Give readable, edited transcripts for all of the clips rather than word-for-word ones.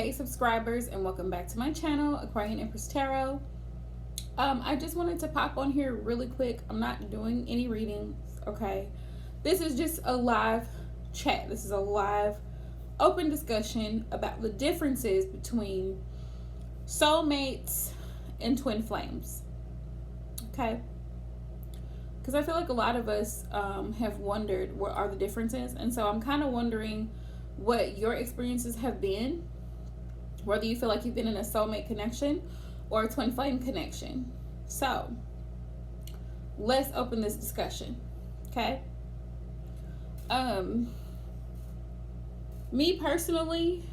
Hey subscribers, and welcome back to my channel, Aquarian Empress Tarot. I just wanted to pop on here really quick. I'm not doing any readings, okay? This is just a live chat. This is a live open discussion about the differences between soulmates and twin flames, okay? Because I feel like a lot of us have wondered what are the differences, and so I'm kind of wondering what your experiences have been, whether you feel like you've been in a soulmate connection or a twin flame connection. So let's open this discussion, okay? Me personally,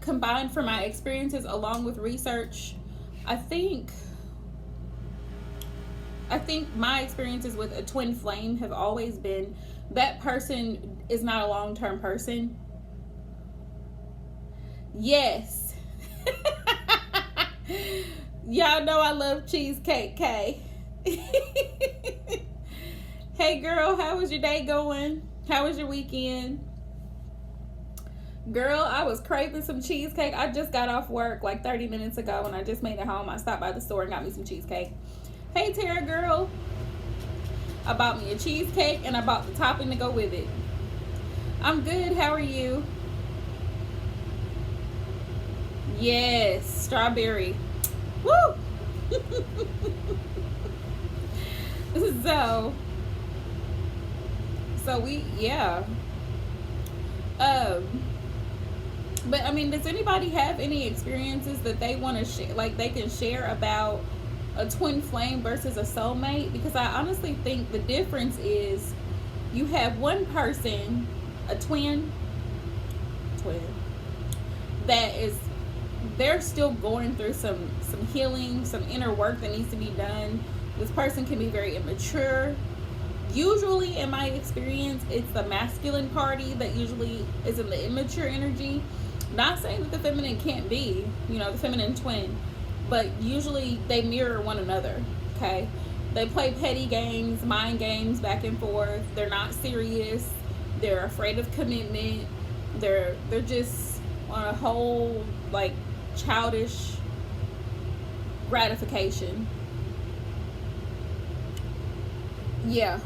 combined from my experiences along with research, I think my experiences with a twin flame have always been that person is not a long-term person. Yes. Y'all know I love Cheesecake K. Hey girl, how was your day going? How was your weekend? Girl, I was craving some cheesecake. I just got off work like 30 minutes ago and I just made it home. I stopped by the store and got me some cheesecake. Hey Tara girl. I bought me a cheesecake and I bought the topping to go with it. I'm good. How are you? Yes, strawberry. Woo! So we, yeah. But I mean, does anybody have any experiences that they want to share, like they can share about a twin flame versus a soulmate? Because I honestly think the difference is you have one person, a twin, that is, they're still going through some healing, some inner work that needs to be done. This person can be very immature. Usually, in my experience, it's the masculine party that usually is in the immature energy. Not saying that the feminine can't be, the feminine twin, but usually they mirror one another, okay? They play petty games, mind games back and forth. They're not serious. They're afraid of commitment. They're just on a whole, like, childish gratification. Yeah.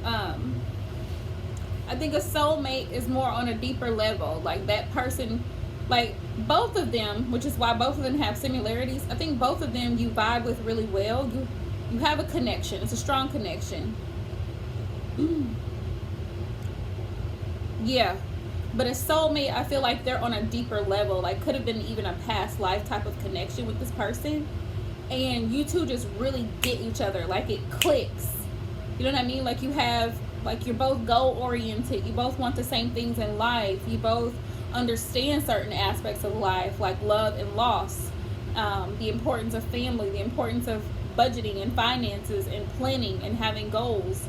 I think a soulmate is more on a deeper level. Like that person, like both of them, which is why both of them have similarities. I think both of them you vibe with really well. You have a connection. It's a strong connection. Yeah. But a soulmate, I feel like they're on a deeper level. Like could have been even a past life type of connection with this person. And you two just really get each other. Like it clicks. You know what I mean? Like you have, like you're both goal oriented. You both want the same things in life. You both understand certain aspects of life, like love and loss. The importance of family. The importance of budgeting and finances and planning and having goals.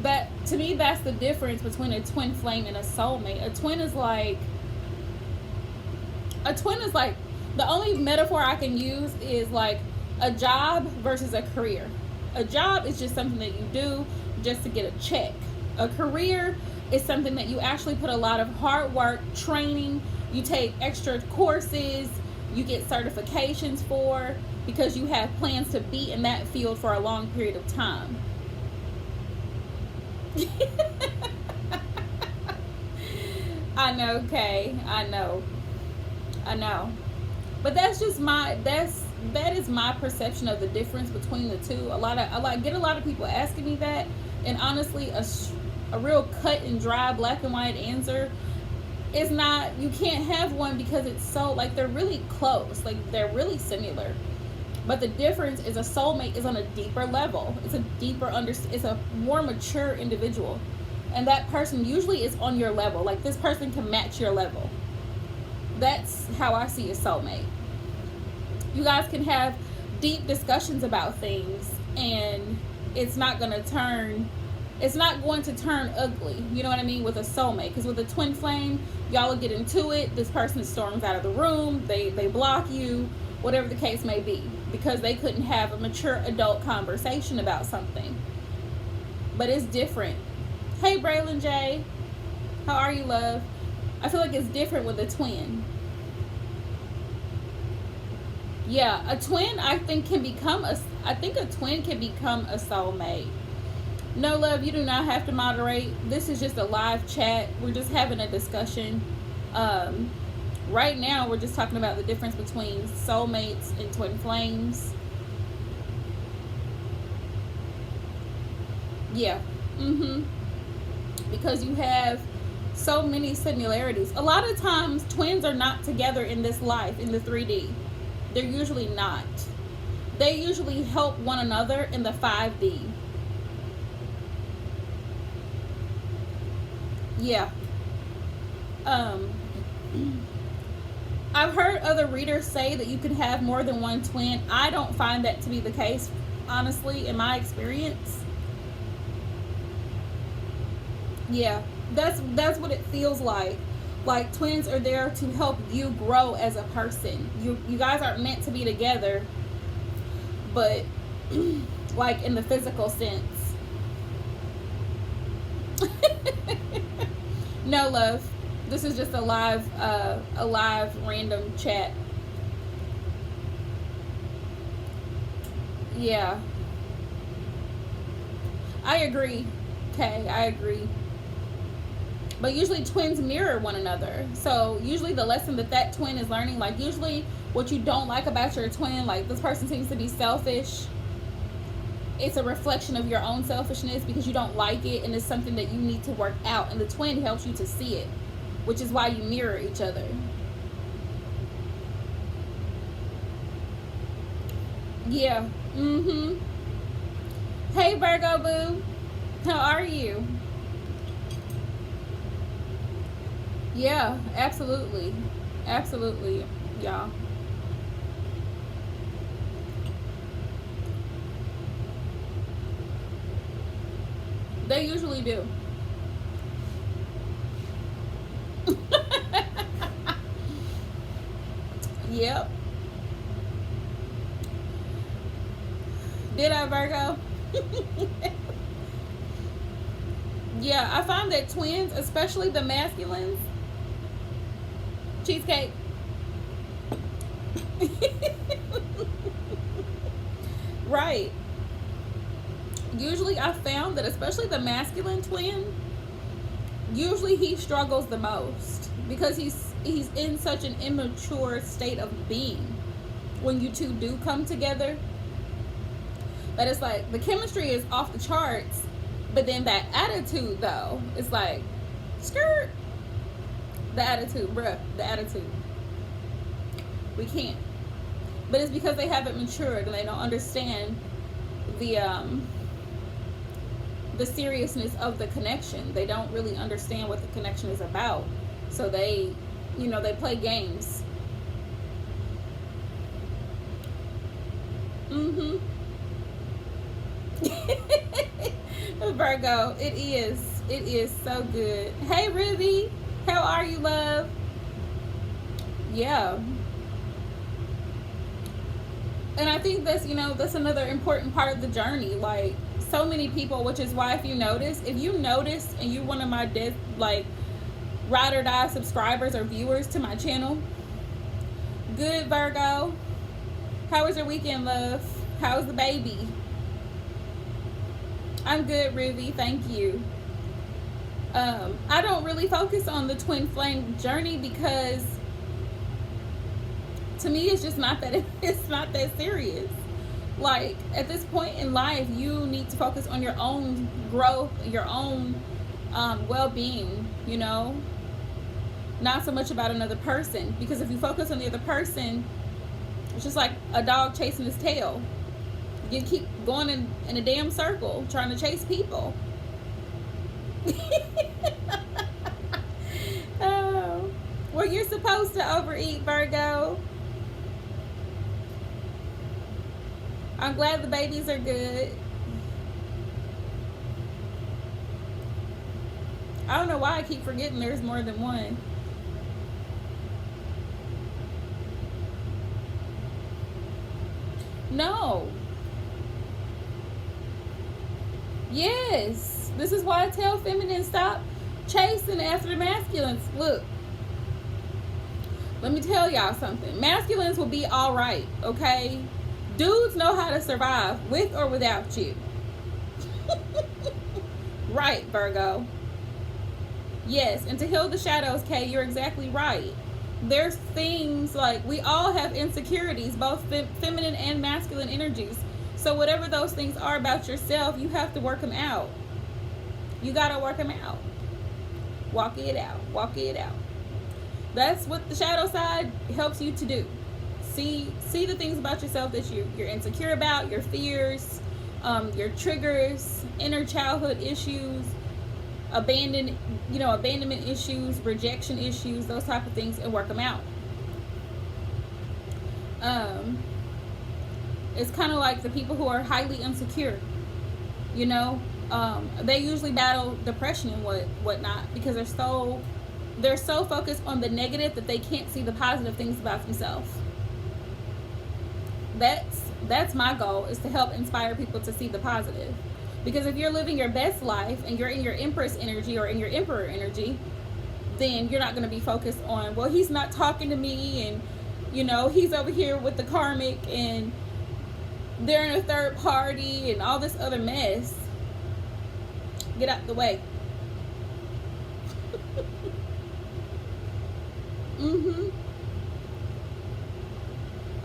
But to me, that's the difference between a twin flame and a soulmate. A twin is like, the only metaphor I can use is like a job versus a career. A job is just something that you do just to get a check. A career is something that you actually put a lot of hard work, training, you take extra courses, you get certifications for, because you have plans to be in that field for a long period of time. I know, Kay. I know. But that's just that is my perception of the difference between the two. I get a lot of people asking me that, and honestly, a real cut and dry, black and white answer is not. You can't have one because it's so, like, they're really close, like they're really similar. But the difference is a soulmate is on a deeper level. It's a deeper it's a more mature individual, and that person usually is on your level. Like this person can match your level. That's how I see a soulmate. You guys can have deep discussions about things and it's not going to turn ugly. You know what I mean? With a soulmate. Because with a twin flame, y'all will get into it. This person storms out of the room. They block you. Whatever the case may be. Because they couldn't have a mature adult conversation about something. But it's different. Hey, Braylon J. How are you, love? I feel like it's different with a twin. Yeah, a twin I think can become a twin can become a soulmate. No, love, you do not have to moderate. This is just a live chat. We're just having a discussion. Um, right now, we're just talking about the difference between soulmates and twin flames. Yeah. Because you have so many similarities. A lot of times, twins are not together in this life, in the 3D. They're usually not. They usually help one another in the 5D. Yeah. Um, I've heard other readers say that you can have more than one twin. I don't find that to be the case, honestly, in my experience. Yeah, that's what it feels like. Like twins are there to help you grow as a person. You guys aren't meant to be together, but like in the physical sense. No, love. This is just a live random chat. Yeah, I agree. Okay, I agree. But usually twins mirror one another. So usually the lesson that twin is learning, like usually what you don't like about your twin, like this person seems to be selfish, it's a reflection of your own selfishness because you don't like it, and it's something that you need to work out, and the twin helps you to see it, which is why you mirror each other. Yeah. Hey, Virgo boo, how are you? Yeah, absolutely. Absolutely. Yeah. They usually do. Yep. Did I, Virgo? Yeah, I find that twins, especially the masculines, cheesecake. Right. Usually I found that especially the masculine twin, usually he struggles the most because he's in such an immature state of being when you two do come together. But it's like the chemistry is off the charts, but then that attitude though, it's like skirt. The attitude, bruh, the attitude. We can't. But it's because they haven't matured and they don't understand the the seriousness of the connection. They don't really understand what the connection is about. So they play games. Mm-hmm. Virgo, it is. It is so good. Hey, Ruby. How are you, love? Yeah. And I think that's another important part of the journey. Like, so many people, which is why if you notice and you're one of my like ride or die subscribers or viewers to my channel, good, Virgo. How was your weekend, love? How was the baby? I'm good, Ruby. Thank you. I don't really focus on the twin flame journey because to me it's just not that it's not that serious. Like at this point in life, you need to focus on your own growth, your own well-being. Not so much about another person, because if you focus on the other person, it's just like a dog chasing his tail. You keep going in a damn circle trying to chase people. Oh, well, you're supposed to overeat, Virgo. I'm glad the babies are good. I don't know why I keep forgetting there's more than one. No. Yes. This is why I tell feminine, stop chasing after the masculines. Look, let me tell y'all something. Masculines will be all right, okay? Dudes know how to survive with or without you. Right, Virgo. Yes, and to heal the shadows, Kay, you're exactly right. There's things like, we all have insecurities, both feminine and masculine energies. So whatever those things are about yourself, you have to work them out. You gotta work them out. Walk it out. Walk it out. That's what the shadow side helps you to do. See the things about yourself that you're insecure about, your fears, your triggers, inner childhood issues, abandonment issues, rejection issues, those type of things, and work them out. It's kind of like the people who are highly insecure, they usually battle depression and whatnot because they're so focused on the negative that they can't see the positive things about themselves. That's my goal, is to help inspire people to see the positive. Because if you're living your best life and you're in your Empress energy or in your Emperor energy, then you're not going to be focused on, well, he's not talking to me, and he's over here with the karmic and they're in a third party and all this other mess. Get out the way.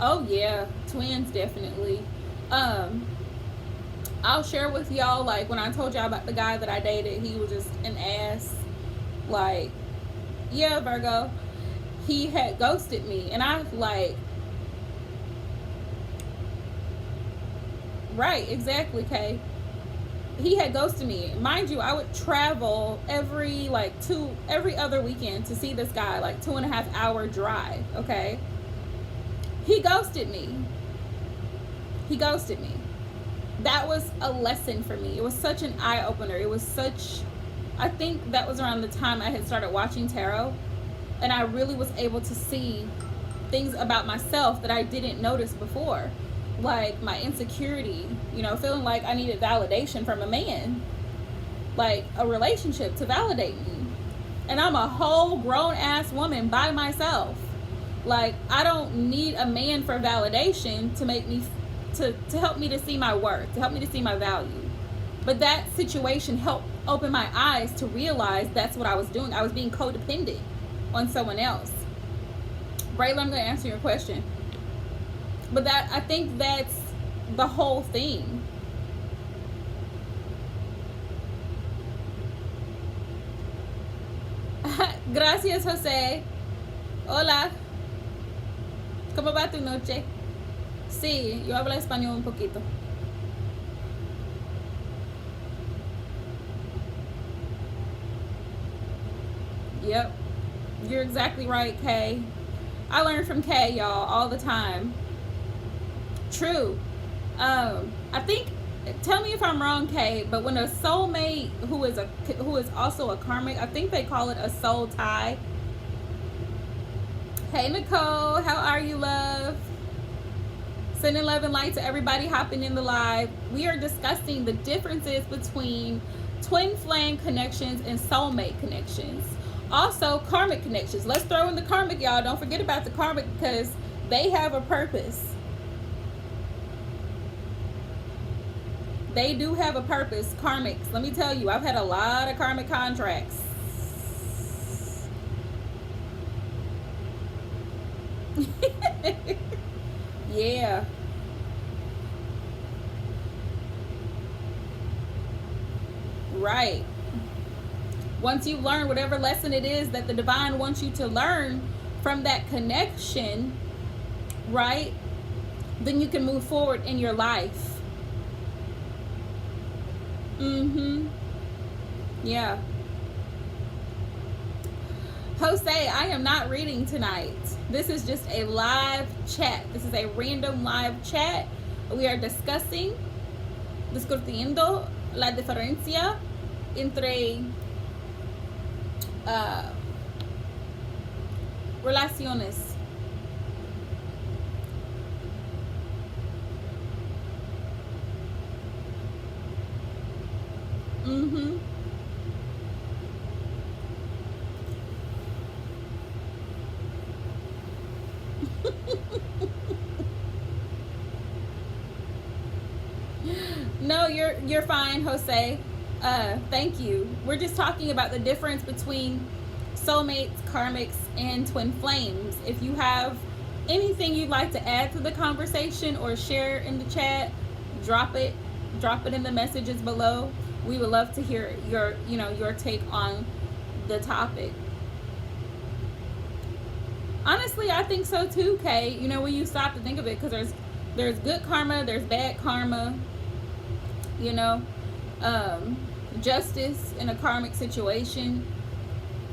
Oh yeah, twins definitely. I'll share with y'all, like, when I told y'all about the guy that I dated, he was just an ass. Like, yeah, Virgo, he had ghosted me, and I right, exactly, Kay. He had ghosted me. Mind you, I would travel every other weekend to see this guy, like 2.5 hour drive, okay? He ghosted me. That was a lesson for me. It was such an eye-opener. I think that was around the time I had started watching tarot, and I really was able to see things about myself that I didn't notice before. Like my insecurity, feeling like I needed validation from a man, like a relationship to validate me. And I'm a whole grown-ass woman by myself. Like, I don't need a man for validation to make me to help me to see my worth, to help me to see my value. But that situation helped open my eyes to realize that's what I was doing. I was being codependent on someone else. Braylon, I'm going to answer your question. But I think that's the whole thing. Gracias, Jose. Hola. ¿Cómo va tu noche? Sí, yo hablo español un poquito. Yep. You're exactly right, Kay. I learn from Kay, y'all, all the time. True. I think, tell me if I'm wrong, Kay, but when a soulmate who is also a karmic, I think they call it a soul tie. Hey Nicole, how are you, love? Sending love and light to everybody hopping in the live. We are discussing the differences between twin flame connections and soulmate connections. Also, karmic connections. Let's throw in the karmic, y'all. Don't forget about the karmic, because they have a purpose. They do have a purpose, karmics. Let me tell you, I've had a lot of karmic contracts. Yeah. Right. Once you learn whatever lesson it is that the divine wants you to learn from that connection, right, then you can move forward in your life. Yeah. Jose, I am not reading tonight. This is just a live chat. This is a random live chat. We are discutiendo la diferencia entre relaciones. You're fine, Jose. Thank you. We're just talking about the difference between soulmates, karmics, and twin flames. If you have anything you'd like to add to the conversation or share in the chat, drop it. Drop it in the messages below. We would love to hear your take on the topic. Honestly, I think so too, Kay. When you stop to think of it, because there's good karma, there's bad karma. Justice in a karmic situation.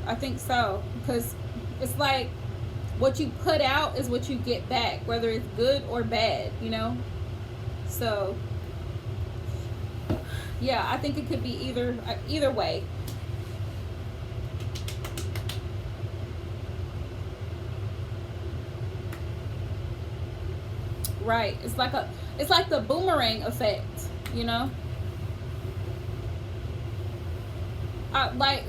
I think so, because it's like what you put out is what you get back, whether it's good or bad. So yeah, I think it could be either way. Right. It's like the boomerang effect,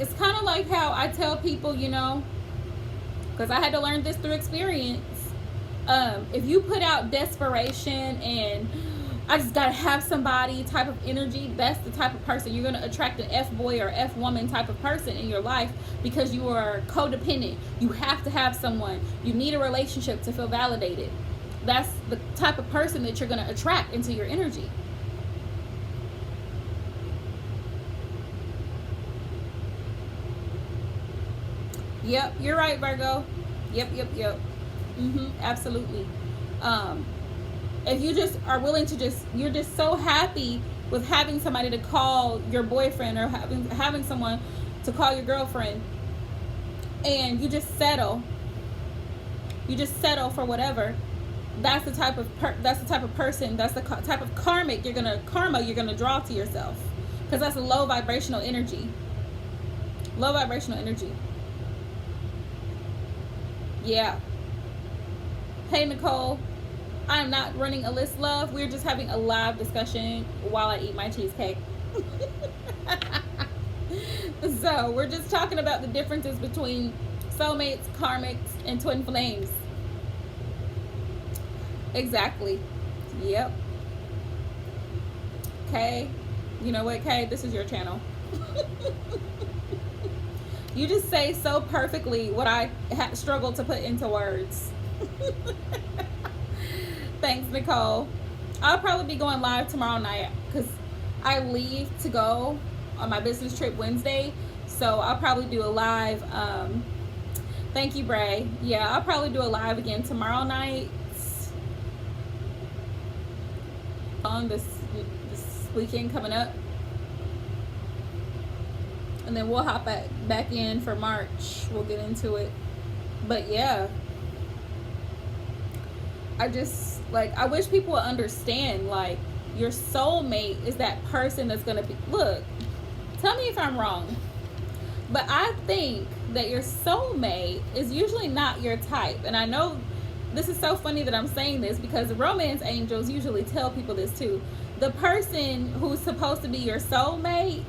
it's kind of like how I tell people, because I had to learn this through experience. If you put out desperation and I just gotta have somebody type of energy, that's the type of person you're gonna attract, an F-boy or F-woman type of person in your life, because you are codependent. You have to have someone. You need a relationship to feel validated. That's the type of person that you're gonna attract into your energy. Yep, you're right, Virgo. Yep. Absolutely. If you just are willing to you're just so happy with having somebody to call your boyfriend, or having someone to call your girlfriend, and you just settle for whatever. That's the type of person, that's the type of karma you're gonna draw to yourself, because that's a low vibrational energy. Yeah. Hey, Nicole. I am not running a list, love. We're just having a live discussion while I eat my cheesecake. So we're just talking about the differences between soulmates, karmics, and twin flames. Exactly. Yep. Kay, you know what, Kay? This is your channel. You just say so perfectly what I struggle to put into words. Thanks, Nicole. I'll probably be going live tomorrow night, because I leave to go on my business trip Wednesday. So I'll probably do a live. Thank you, Bray. Yeah, I'll probably do a live again tomorrow night. On this weekend coming up. And then we'll hop back in for March. We'll get into it. But yeah. I wish people would understand, your soulmate is that person that's going to be, look, tell me if I'm wrong, but I think that your soulmate is usually not your type. And I know this is so funny that I'm saying this, because the romance angels usually tell people this too. The person who's supposed to be your soulmate,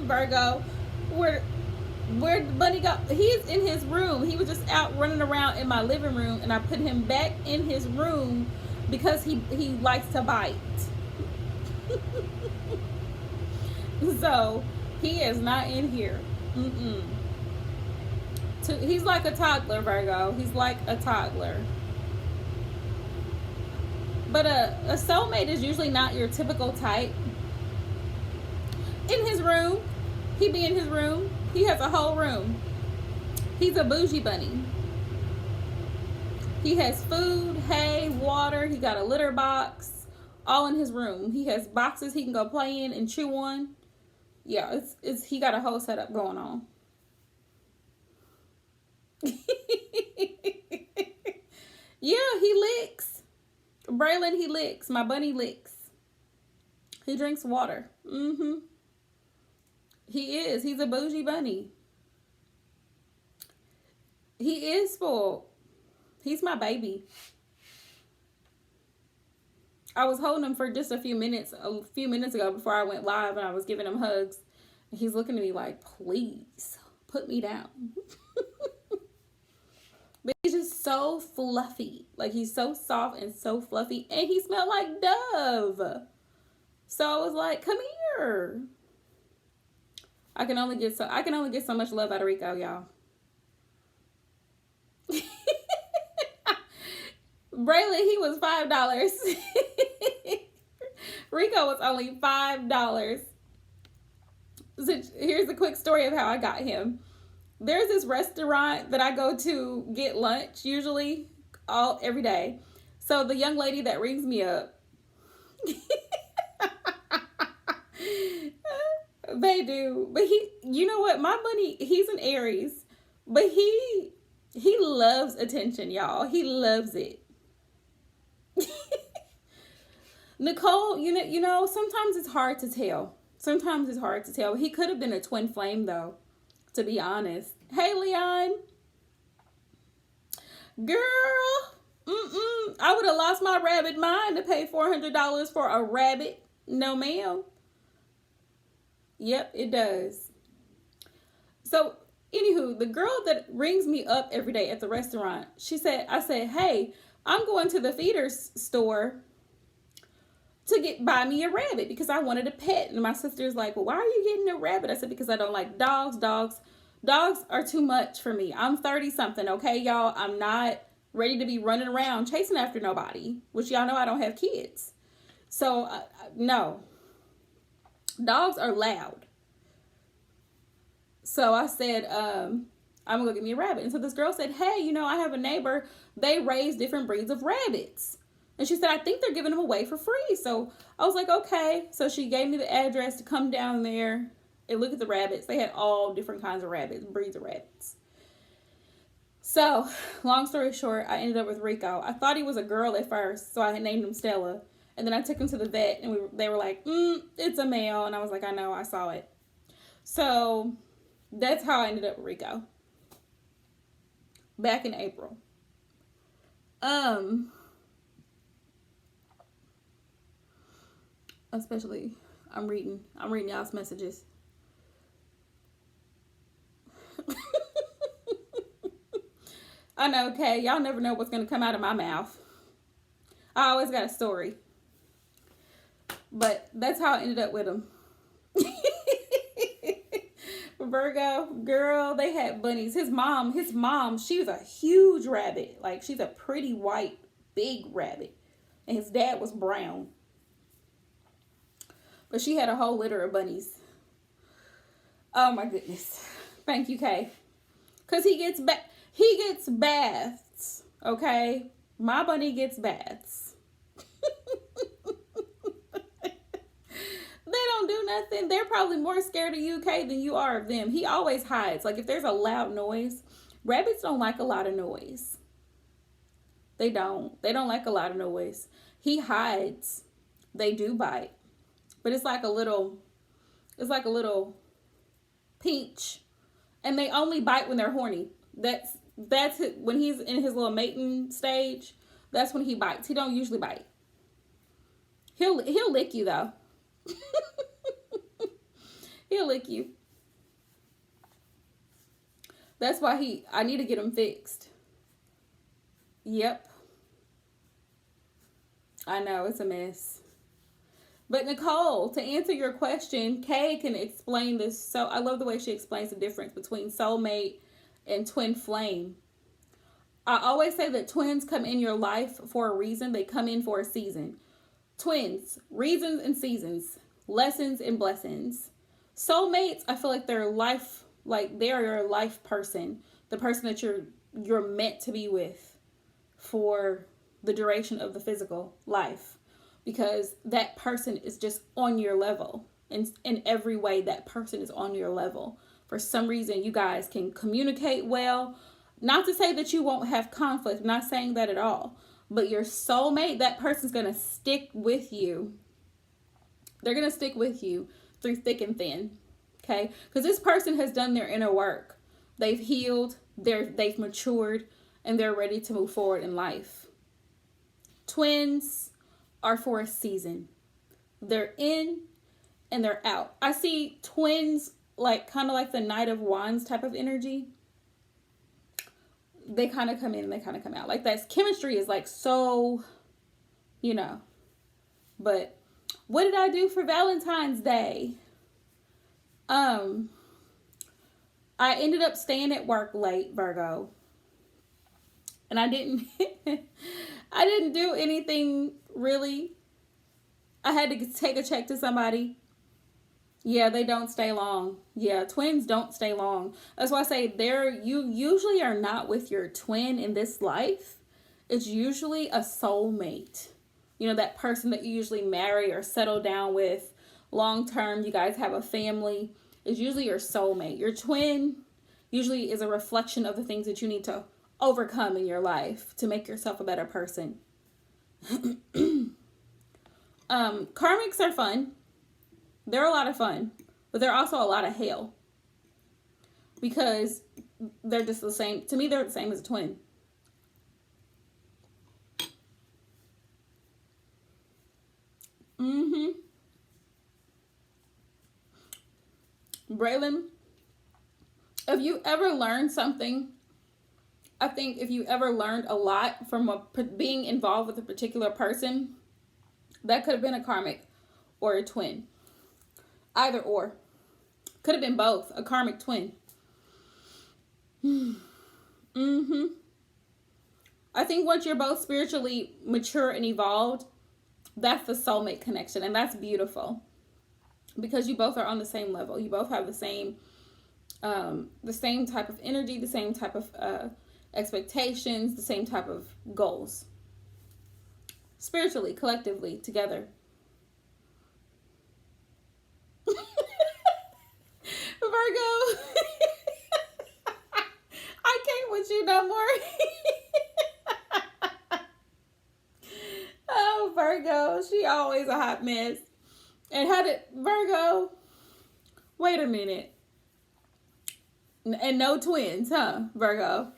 Virgo, where'd Bunny go? He's in his room. He was just out running around in my living room, and I put him back in his room because he likes to bite. So he is not in here. He's like a toddler, Virgo. He's like a toddler. But a soulmate is usually not your typical type. In his room, he be in his room. He has a whole room. He's a bougie bunny. He has food, hay, water. He got a litter box, all in his room. He has boxes he can go play in and chew on. Yeah, he got a whole setup going on. Yeah, he licks. Braylon, he licks. My bunny licks. He drinks water. He is. He's a bougie bunny. He is spoiled. He's my baby. I was holding him for just a few minutes ago before I went live, and I was giving him hugs. And he's looking at me like, please, put me down. But he's just so fluffy. Like, he's so soft and so fluffy. And he smelled like Dove. So I was like, come here. I can only get so much love out of Rico, y'all. Braylon, he was $5. Rico was only $5. So here's a quick story of how I got him. There's this restaurant that I go to get lunch usually every day. So the young lady that rings me up, they do. But you know what? My money, he's an Aries, but he loves attention, y'all. He loves it. Nicole, you know, sometimes it's hard to tell. He could have been a twin flame, though, to be honest. Hey, Leon. Girl, I would have lost my rabbit mind to pay $400 for a rabbit. No, ma'am. Yep, it does. So, anywho, the girl that rings me up every day at the restaurant, I said, hey, I'm going to the feeder store to buy me a rabbit because I wanted a pet. And my sister's like, well, why are you getting a rabbit? I said, because I don't like dogs. Dogs are too much for me. I'm 30 something. Okay, y'all. I'm not ready to be running around chasing after nobody, which y'all know I don't have kids. So no, dogs are loud. So I said, I'm gonna go get me a rabbit. And so this girl said, hey, you know, I have a neighbor. They raise different breeds of rabbits. And she said, I think they're giving them away for free. So I was like, okay. So she gave me the address to come down there and look at the rabbits. They had all different kinds of rabbits, breeds of rabbits. So, long story short, I ended up with Rico. I thought he was a girl at first, so I had named him Stella. And then I took him to the vet, and they were like, it's a male. And I was like, I know, I saw it. So, that's how I ended up with Rico. Back in April. Especially, I'm reading y'all's messages. I know, okay, y'all never know what's going to come out of my mouth. I always got a story. But that's how I ended up with him. Virgo, girl, they had bunnies. His mom, she was a huge rabbit. Like, she's a pretty white, big rabbit. And his dad was brown. But she had a whole litter of bunnies. Oh my goodness. Thank you, Kay. Because he gets baths. Okay? My bunny gets baths. They don't do nothing. They're probably more scared of you, Kay, than you are of them. He always hides. Like, if there's a loud noise, rabbits don't like a lot of noise. They don't like a lot of noise. He hides. They do bite. But it's like a little pinch. And they only bite when they're horny. That's it. When he's in his little mating stage, that's when he bites. He don't usually bite. He'll lick you though. He'll lick you. That's why I need to get him fixed. Yep. I know, it's a mess. But Nicole, to answer your question, Kay can explain this. So I love the way she explains the difference between soulmate and twin flame. I always say that twins come in your life for a reason. They come in for a season. Twins, reasons and seasons, lessons and blessings. Soulmates, I feel like they're your life person, the person that you're meant to be with for the duration of the physical life, because that person is just on your level. In every way, that person is on your level. For some reason, you guys can communicate well. Not to say that you won't have conflict. I'm not saying that at all. But your soulmate, that person's going to stick with you. They're going to stick with you through thick and thin. Okay? Because this person has done their inner work. They've healed. They've matured. And they're ready to move forward in life. Twins are for a season. They're in and they're out. I see twins like kind of like the Knight of Wands type of energy. they kind of come in and they kind of come out. Like that chemistry is like so, you know. But what did I do for Valentine's Day? I ended up staying at work late, Virgo. And I didn't I didn't do anything really. I had to take a check to somebody. Yeah, they don't stay long. Yeah, twins don't stay long. That's why I say you usually are not with your twin in this life. It's usually a soulmate. You know, that person that you usually marry or settle down with long term. You guys have a family. It's usually your soulmate. Your twin usually is a reflection of the things that you need to overcome in your life to make yourself a better person. Karmics are fun. They're a lot of fun, but they're also a lot of hell because they're just the same. To me, they're the same as a twin. Braylon, if you ever learned something, I think if you ever learned a lot from being involved with a particular person, that could have been a karmic or a twin. Either or. Could have been both. A karmic twin. I think once you're both spiritually mature and evolved, that's the soulmate connection. And that's beautiful. Because you both are on the same level. You both have the same type of energy, the same type of expectations, the same type of goals. Spiritually, collectively, together. Virgo, I can't with you no more. Oh, Virgo, she always a hot mess. And Virgo, wait a minute. And no twins, huh, Virgo?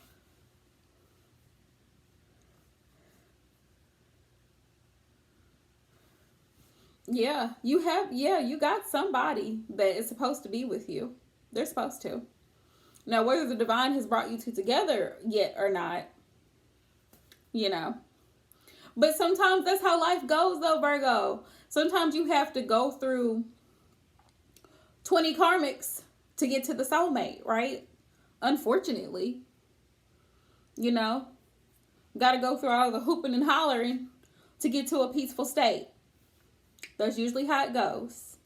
Yeah, you got somebody that is supposed to be with you. They're supposed to. Now, whether the divine has brought you two together yet or not, you know. But sometimes that's how life goes, though, Virgo. Sometimes you have to go through 20 karmics to get to the soulmate, right? Unfortunately. You know. Got to go through all the hooping and hollering to get to a peaceful state. That's usually how it goes.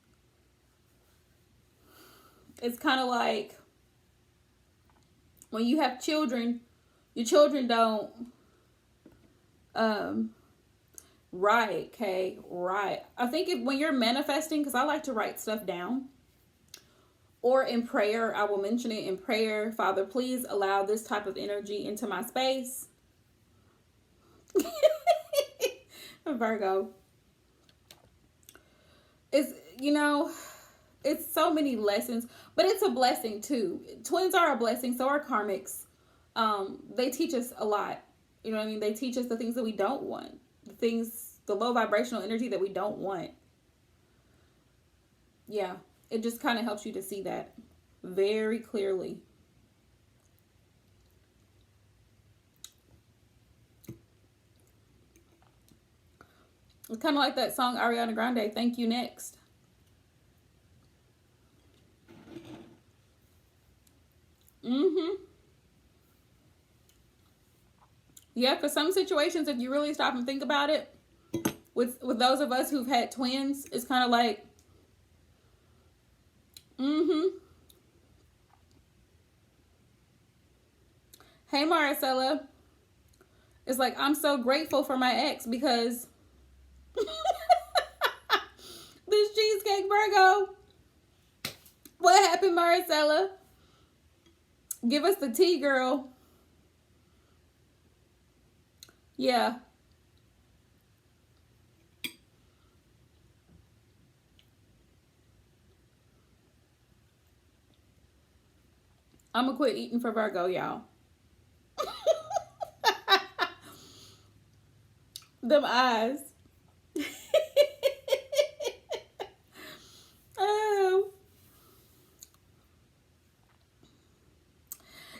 It's kind of like when you have children, your children don't, right, okay, right. I think when you're manifesting, because I like to write stuff down, or in prayer, I will mention it in prayer. Father, please allow this type of energy into my space. Virgo. It's, it's so many lessons, but it's a blessing too. Twins are a blessing, so are karmics. They teach us a lot. You know what I mean? They teach us the things that we don't want. The low vibrational energy that we don't want. Yeah, it just kind of helps you to see that very clearly. It's kind of like that song Ariana Grande, Thank You Next. Yeah, for some situations, if you really stop and think about it, with those of us who've had twins, it's kind of like, Hey, Maricela. It's like, I'm so grateful for my ex because this cheesecake, Virgo. What happened, Maricela? Give us the tea, girl. Yeah. I'm gonna quit eating for Virgo, y'all. Them eyes. Oh.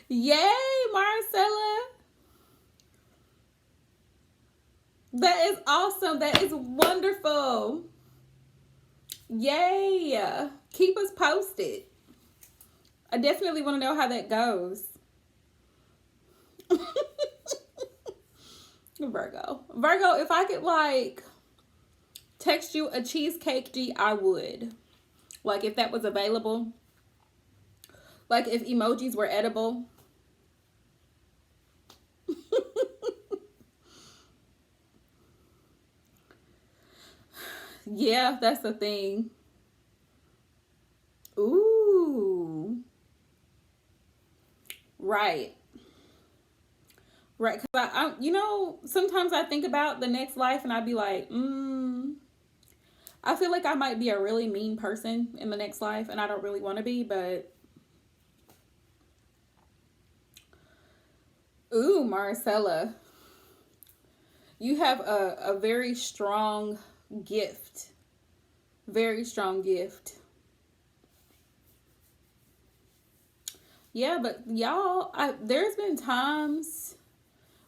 Yay, Marcella. That is awesome. That is wonderful. Yay. Keep us posted. I definitely want to know how that goes. Virgo. Virgo, if I could like text you a cheesecake, I would. Like if that was available. Like if emojis were edible. Yeah, that's the thing. Ooh. Right. Right. Because you know, sometimes I think about the next life and I'd be like, I feel like I might be a really mean person in the next life and I don't really want to be, but. Ooh, Marcella. You have a very strong gift. Very strong gift. Yeah, but y'all, there's been times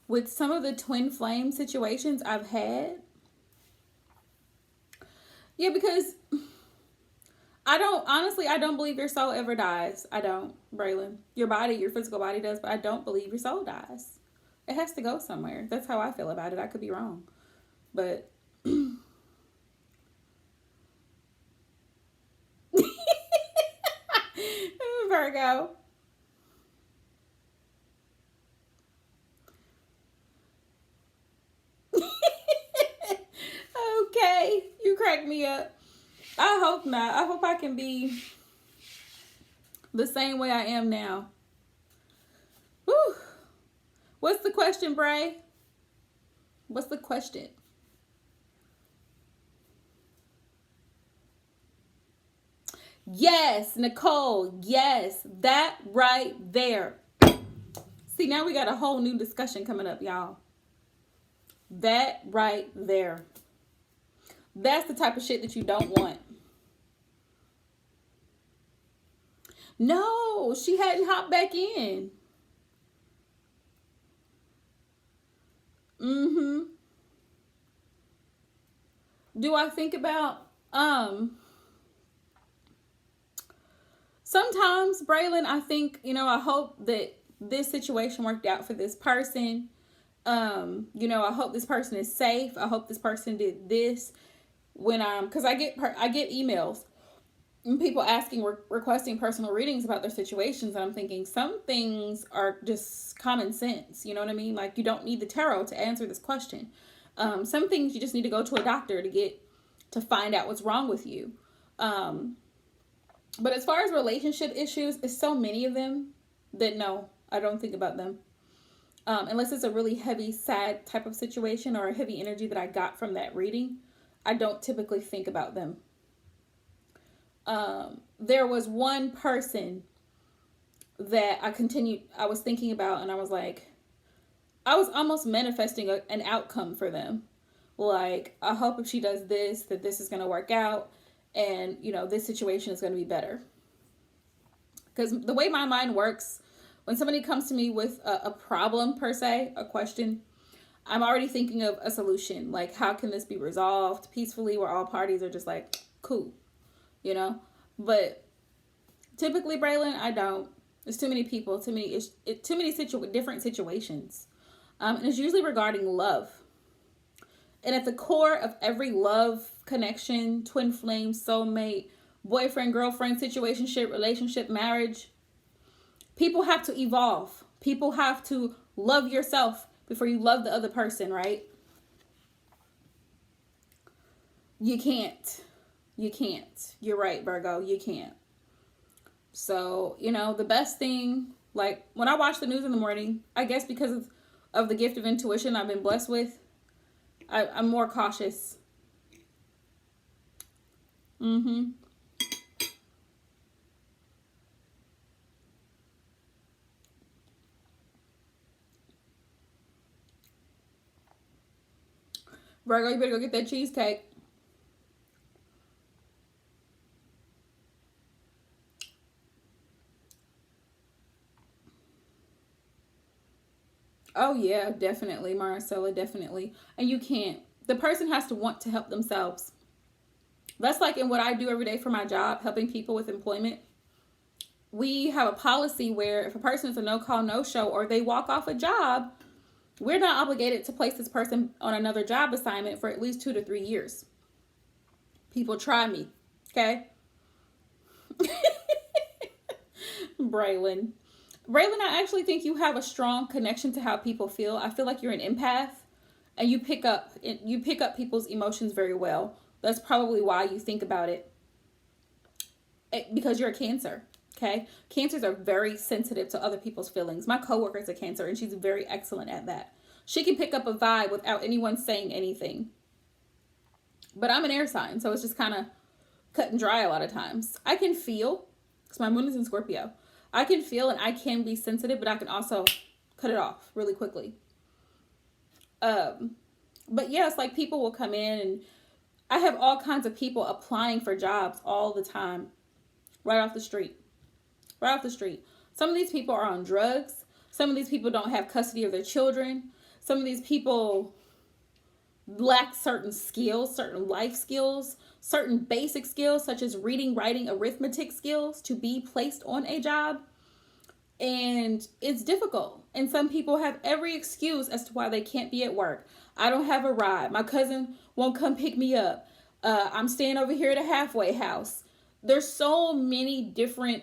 with some of the twin flame situations I've had. Yeah, because I don't believe your soul ever dies. I don't, Braylon. Your body, your physical body does, but I don't believe your soul dies. It has to go somewhere. That's how I feel about it. I could be wrong. But Virgo. Okay, you crack me up. I hope not. I hope I can be the same way I am now. Whew. What's the question, Bray? What's the question? Yes, Nicole. Yes, that right there. See, now we got a whole new discussion coming up, y'all. That right there. That's the type of shit that you don't want. No, she hadn't hopped back in. Mm-hmm. Do I think about sometimes, Braylon, I think, I hope that this situation worked out for this person. I hope this person is safe. I hope this person did this because I get emails and people asking, requesting personal readings about their situations. And I'm thinking some things are just common sense. You know what I mean? Like you don't need the tarot to answer this question. Some things you just need to go to a doctor to find out what's wrong with you. But as far as relationship issues, it's so many of them that no, I don't think about them. Unless it's a really heavy, sad type of situation or a heavy energy that I got from that reading, I don't typically think about them. There was one person that I was thinking about, and I was like, I was almost manifesting an outcome for them. Like, I hope if she does this, that this is going to work out. And, this situation is going to be better. Because the way my mind works, when somebody comes to me with a problem, per se, a question, I'm already thinking of a solution. Like, how can this be resolved peacefully where all parties are just like, cool, But typically, Braylon, I don't. There's too many people, too many different situations. And it's usually regarding love. And at the core of every love connection, twin flame, soulmate, boyfriend, girlfriend, situationship, relationship, marriage, people have to evolve. People have to love yourself before you love the other person, right? You can't. You can't. You're right, Virgo. You can't. So, the best thing, like when I watch the news in the morning, I guess because of the gift of intuition I've been blessed with, I'm more cautious. Mm-hmm. Virgo, you better go get that cheesecake. Oh yeah, definitely, Marcella, definitely. And you can't. The person has to want to help themselves. That's like in what I do every day for my job, helping people with employment. We have a policy where if a person is a no call, no show, or they walk off a job, we're not obligated to place this person on another job assignment for at least 2 to 3 years. People try me, okay? Braylon. Braylon, I actually think you have a strong connection to how people feel. I feel like you're an empath and you pick up people's emotions very well. That's probably why you think about it because you're a Cancer. Okay, Cancers are very sensitive to other people's feelings. My coworker is a Cancer, and she's very excellent at that. She can pick up a vibe without anyone saying anything. But I'm an air sign, so it's just kind of cut and dry a lot of times. I can feel, because my moon is in Scorpio. I can feel and I can be sensitive, but I can also cut it off really quickly. But yeah, it's like people will come in, and I have all kinds of people applying for jobs all the time, right off the street. Right off the street. Some of these people are on drugs. Some of these people don't have custody of their children. Some of these people lack certain skills, certain life skills, certain basic skills such as reading, writing, arithmetic skills to be placed on a job. And it's difficult. And some people have every excuse as to why they can't be at work. I don't have a ride. My cousin won't come pick me up. I'm staying over here at a halfway house. There's so many different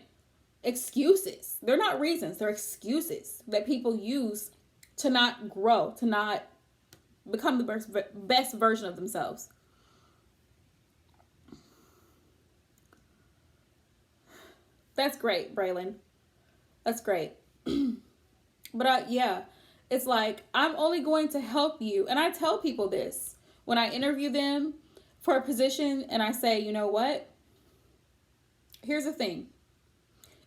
excuses. They're not reasons, they're excuses that people use to not grow, to not become the best version of themselves. That's great, Braylon. That's great. But yeah, it's like I'm only going to help you. And I tell people this when I interview them for a position, and I say, you know what? Here's the thing.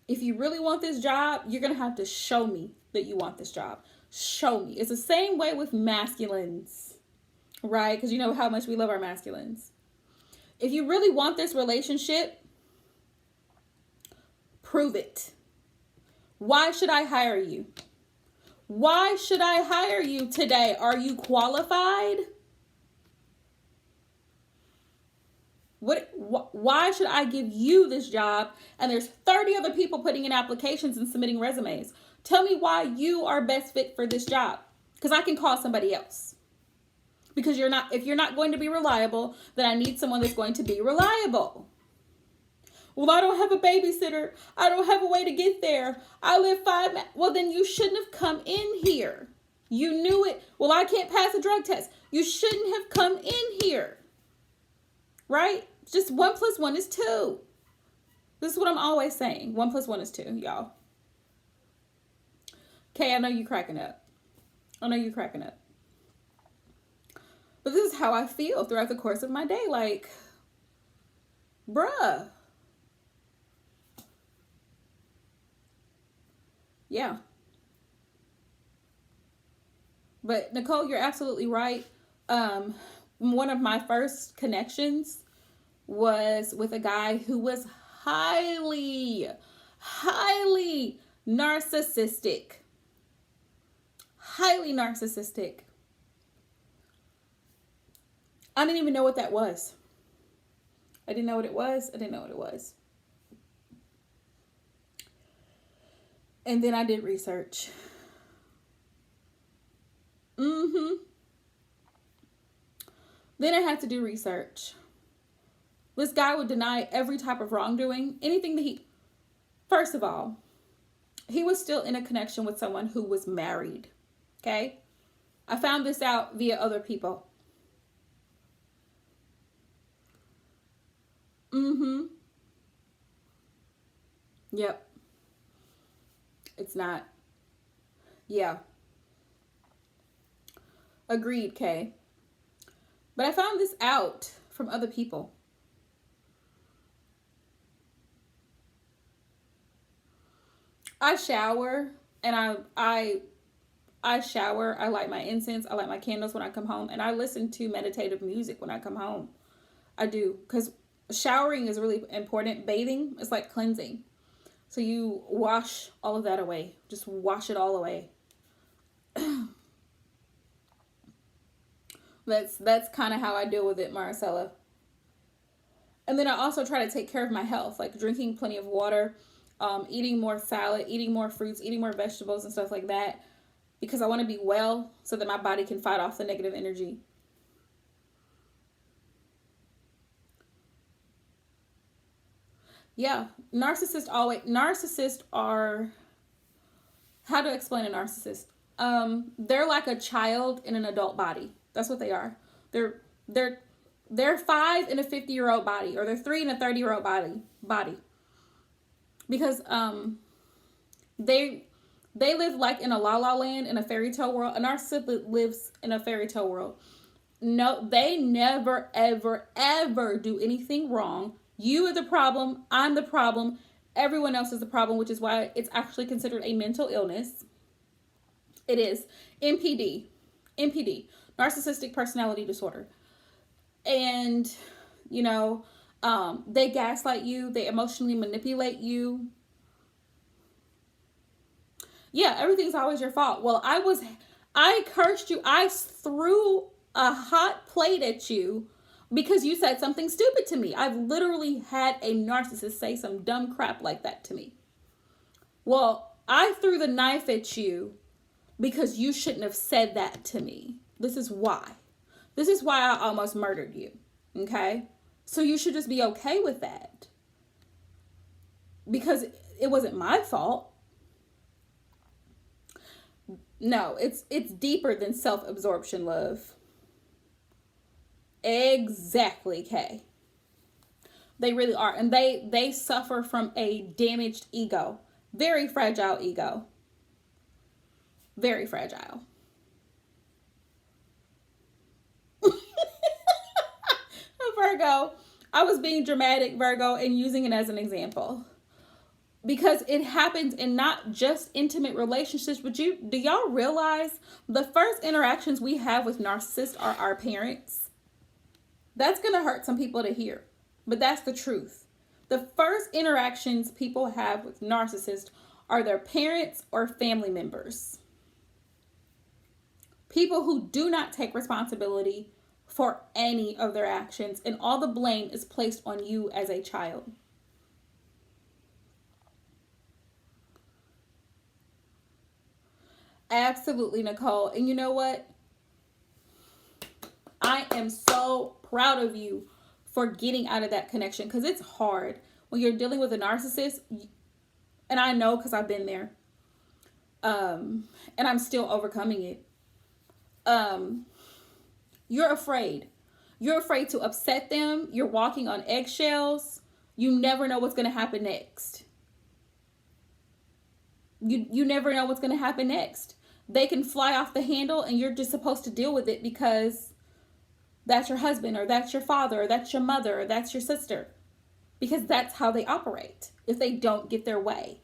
If you really want this job, you're going to have to show me that you want this job. Show me. It's the same way with masculines, right? Because you know how much we love our masculines. If you really want this relationship, prove it. Why should I hire you? Why should I hire you today? Are you qualified? Why should I give you this job and there's 30 other people putting in applications and submitting resumes? Tell me why you are best fit for this job. Because I can call somebody else. Because if you're not going to be reliable, then I need someone that's going to be reliable. Well, I don't have a babysitter. I don't have a way to get there. I live 5 miles. Well, then you shouldn't have come in here. You knew it. Well, I can't pass a drug test. You shouldn't have come in here. Right? Just 1 + 1 is 2. This is what I'm always saying. 1 + 1 is 2, y'all. Okay, I know you cracking up. I know you cracking up. But this is how I feel throughout the course of my day. Like, bruh. Yeah. But Nicole, you're absolutely right. One of my first connections was with a guy who was highly narcissistic. Highly narcissistic. I didn't even know what that was. I didn't know what it was. And then I did research. Then I had to do research. This guy would deny every type of wrongdoing. Anything that first of all, he was still in a connection with someone who was married. Okay? I found this out via other people. Yep. It's not. Yeah. Agreed, Kay. But I found this out from other people. I shower and I shower. I light my incense. I light my candles when I come home, and I listen to meditative music when I come home. I do, because showering is really important. Bathing is like cleansing. So you wash all of that away. Just wash it all away. That's kind of how I deal with it, Marcella. And then I also try to take care of my health, like drinking plenty of water, eating more salad, eating more fruits, eating more vegetables and stuff like that, because I want to be well so that my body can fight off the negative energy. Yeah, narcissists are, how to explain a narcissist? They're like a child in an adult body. That's what they are. They're they're they're 5 in a 50-year-old body, or they're 3 in a 30-year-old body. Because they live like in a la la land, in a fairy tale world. A narcissist lives in a fairy tale world. No, they never, ever, ever do anything wrong. You are the problem. I'm the problem. Everyone else is the problem, which is why it's actually considered a mental illness. It is NPD, NPD, narcissistic personality disorder. And, you know, they gaslight you. They emotionally manipulate you. Yeah, everything's always your fault. Well, I cursed you. I threw a hot plate at you because you said something stupid to me. I've literally had a narcissist say some dumb crap like that to me. Well, I threw the knife at you because you shouldn't have said that to me. This is why. This is why I almost murdered you. Okay? So you should just be okay with that. Because it wasn't my fault. No, it's deeper than self-absorption, love. Exactly, Kay. They really are. And they suffer from a damaged ego. Very fragile ego. Very fragile. Virgo. I was being dramatic, Virgo, and using it as an example. Because it happens in not just intimate relationships, but do y'all realize the first interactions we have with narcissists are our parents? That's going to hurt some people to hear, but that's the truth. The first interactions people have with narcissists are their parents or family members. People who do not take responsibility for any of their actions, and all the blame is placed on you as a child. Absolutely, Nicole. And you know what? I am so proud of you for getting out of that connection, because it's hard when you're dealing with a narcissist. And I know, because I've been there. And I'm still overcoming it. You're afraid. You're afraid to upset them. You're walking on eggshells. You never know what's going to happen next. You never know what's going to happen next. They can fly off the handle, and you're just supposed to deal with it because that's your husband, or that's your father, or that's your mother, or that's your sister. Because that's how they operate if they don't get their way.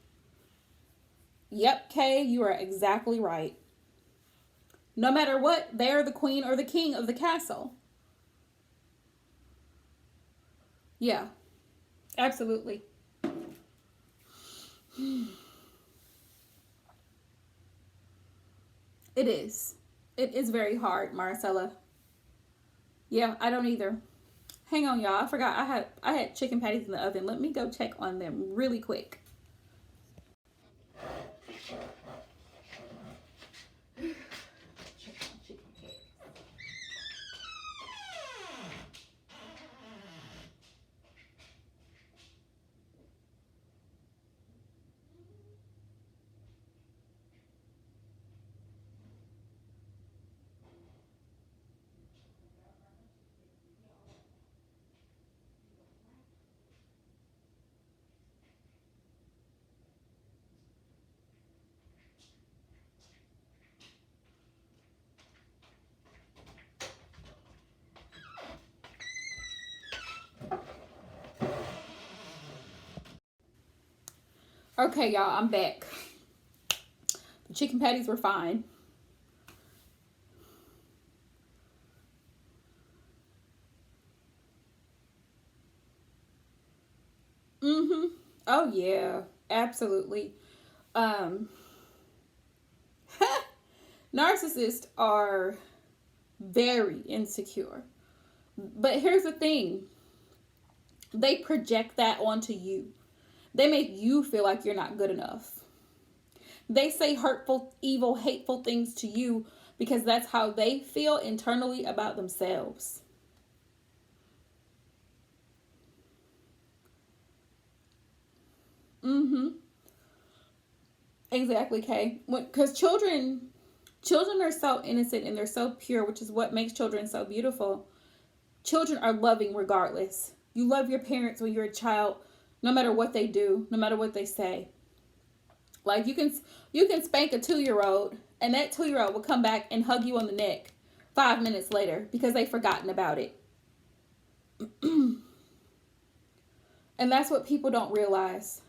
Yep, Kay, you are exactly right. No matter what, they're the queen or the king of the castle. Yeah, absolutely. It is. It is very hard, Marcella. Yeah, I don't either. Hang on, y'all. I forgot I had chicken patties in the oven. Let me go check on them really quick. Okay, y'all, I'm back. The chicken patties were fine. Oh yeah, absolutely. Um Narcissists are very insecure. But here's the thing, they project that onto you. They make you feel like you're not good enough. They say hurtful, evil, hateful things to you because that's how they feel internally about themselves. Mm-hmm. Exactly, Kay. Because children are so innocent and they're so pure, which is what makes children so beautiful. Children are loving regardless. You love your parents when you're a child, no matter what they do, no matter what they say. Like you can spank a 2-year old, and that 2-year old will come back and hug you on the neck 5 minutes later because they've forgotten about it. And that's what people don't realize.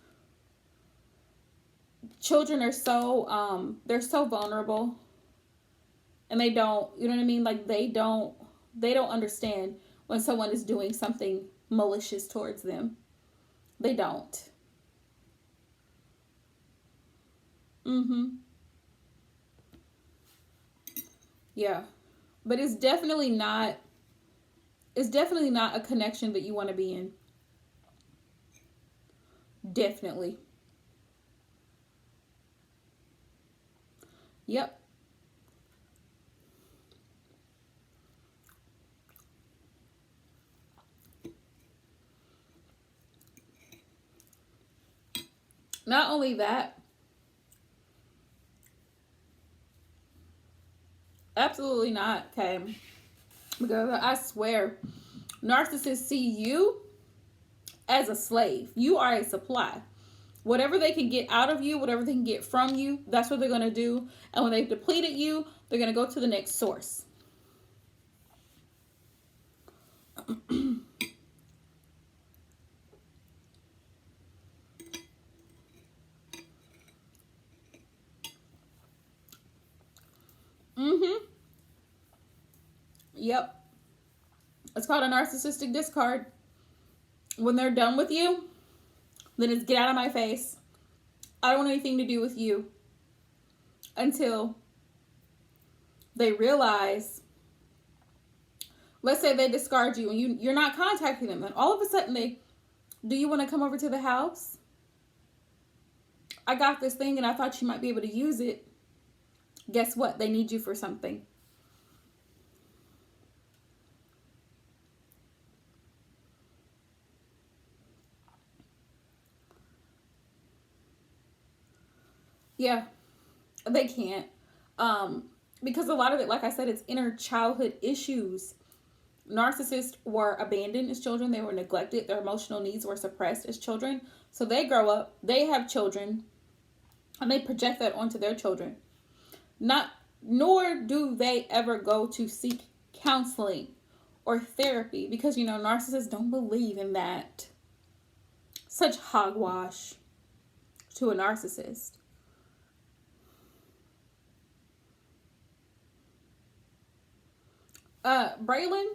Children are so they're so vulnerable, and they don't, you know what I mean? Like they don't understand when someone is doing something malicious towards them. They don't. Mm-hmm. Yeah. But it's definitely not a connection that you want to be in. Definitely. Yep. Not only that, absolutely not, okay? Because I swear, narcissists see you as a slave. You are a supply. Whatever they can get out of you, whatever they can get from you, that's what they're going to do. And when they've depleted you, they're going to go to the next source. Mm-hmm. Yep. It's called a narcissistic discard. When they're done with you, then it's get out of my face. I don't want anything to do with you until they realize, let's say they discard you and you're not contacting them, and all of a sudden do you want to come over to the house? I got this thing and I thought you might be able to use it. Guess what? They need you for something. Yeah, they can't. Um, because a lot of it, like I said, it's inner childhood issues. Narcissists were abandoned as children. They were neglected. Their emotional needs were suppressed as children. So they grow up, they have children, and they project that onto their children. Not Nor do they ever go to seek counseling or therapy because narcissists don't believe in that. Such hogwash to a narcissist. Braylon,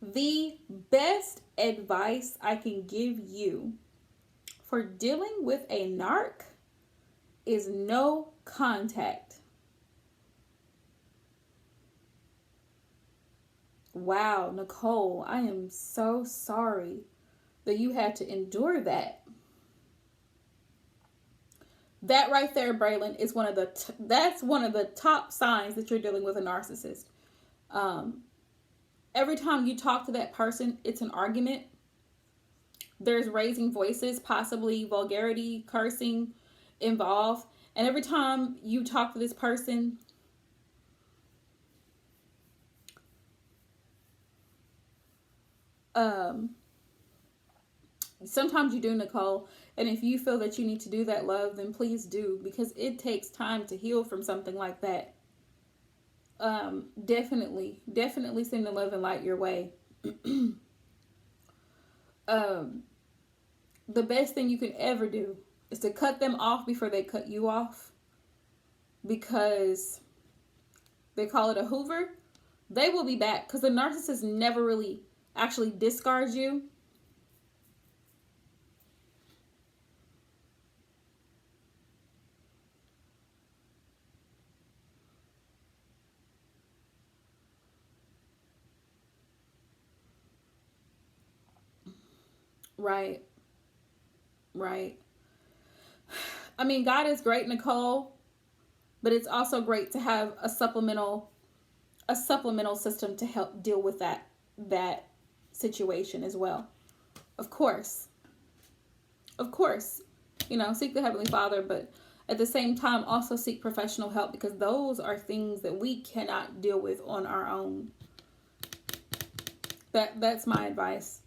the best advice I can give you for dealing with a narc is no contact. Wow, Nicole, I am so sorry that you had to endure that. That right there, Braylon, is that's one of the top signs that you're dealing with a narcissist. Every time you talk to that person, it's an argument. There's raising voices, possibly vulgarity, cursing involved. And every time you talk to this person, sometimes you do, Nicole. And if you feel that you need to do that, love, then please do, because it takes time to heal from something like that. Definitely send the love and light your way. The best thing you can ever do is to cut them off before they cut you off, because they call it a Hoover. They will be back because the narcissist never really actually discards you. Right. Right. I mean, God is great, Nicole, but it's also great to have a supplemental system to help deal with that situation as well. Of course. Of course. Seek the Heavenly Father, but at the same time also seek professional help, because those are things that we cannot deal with on our own. That's my advice.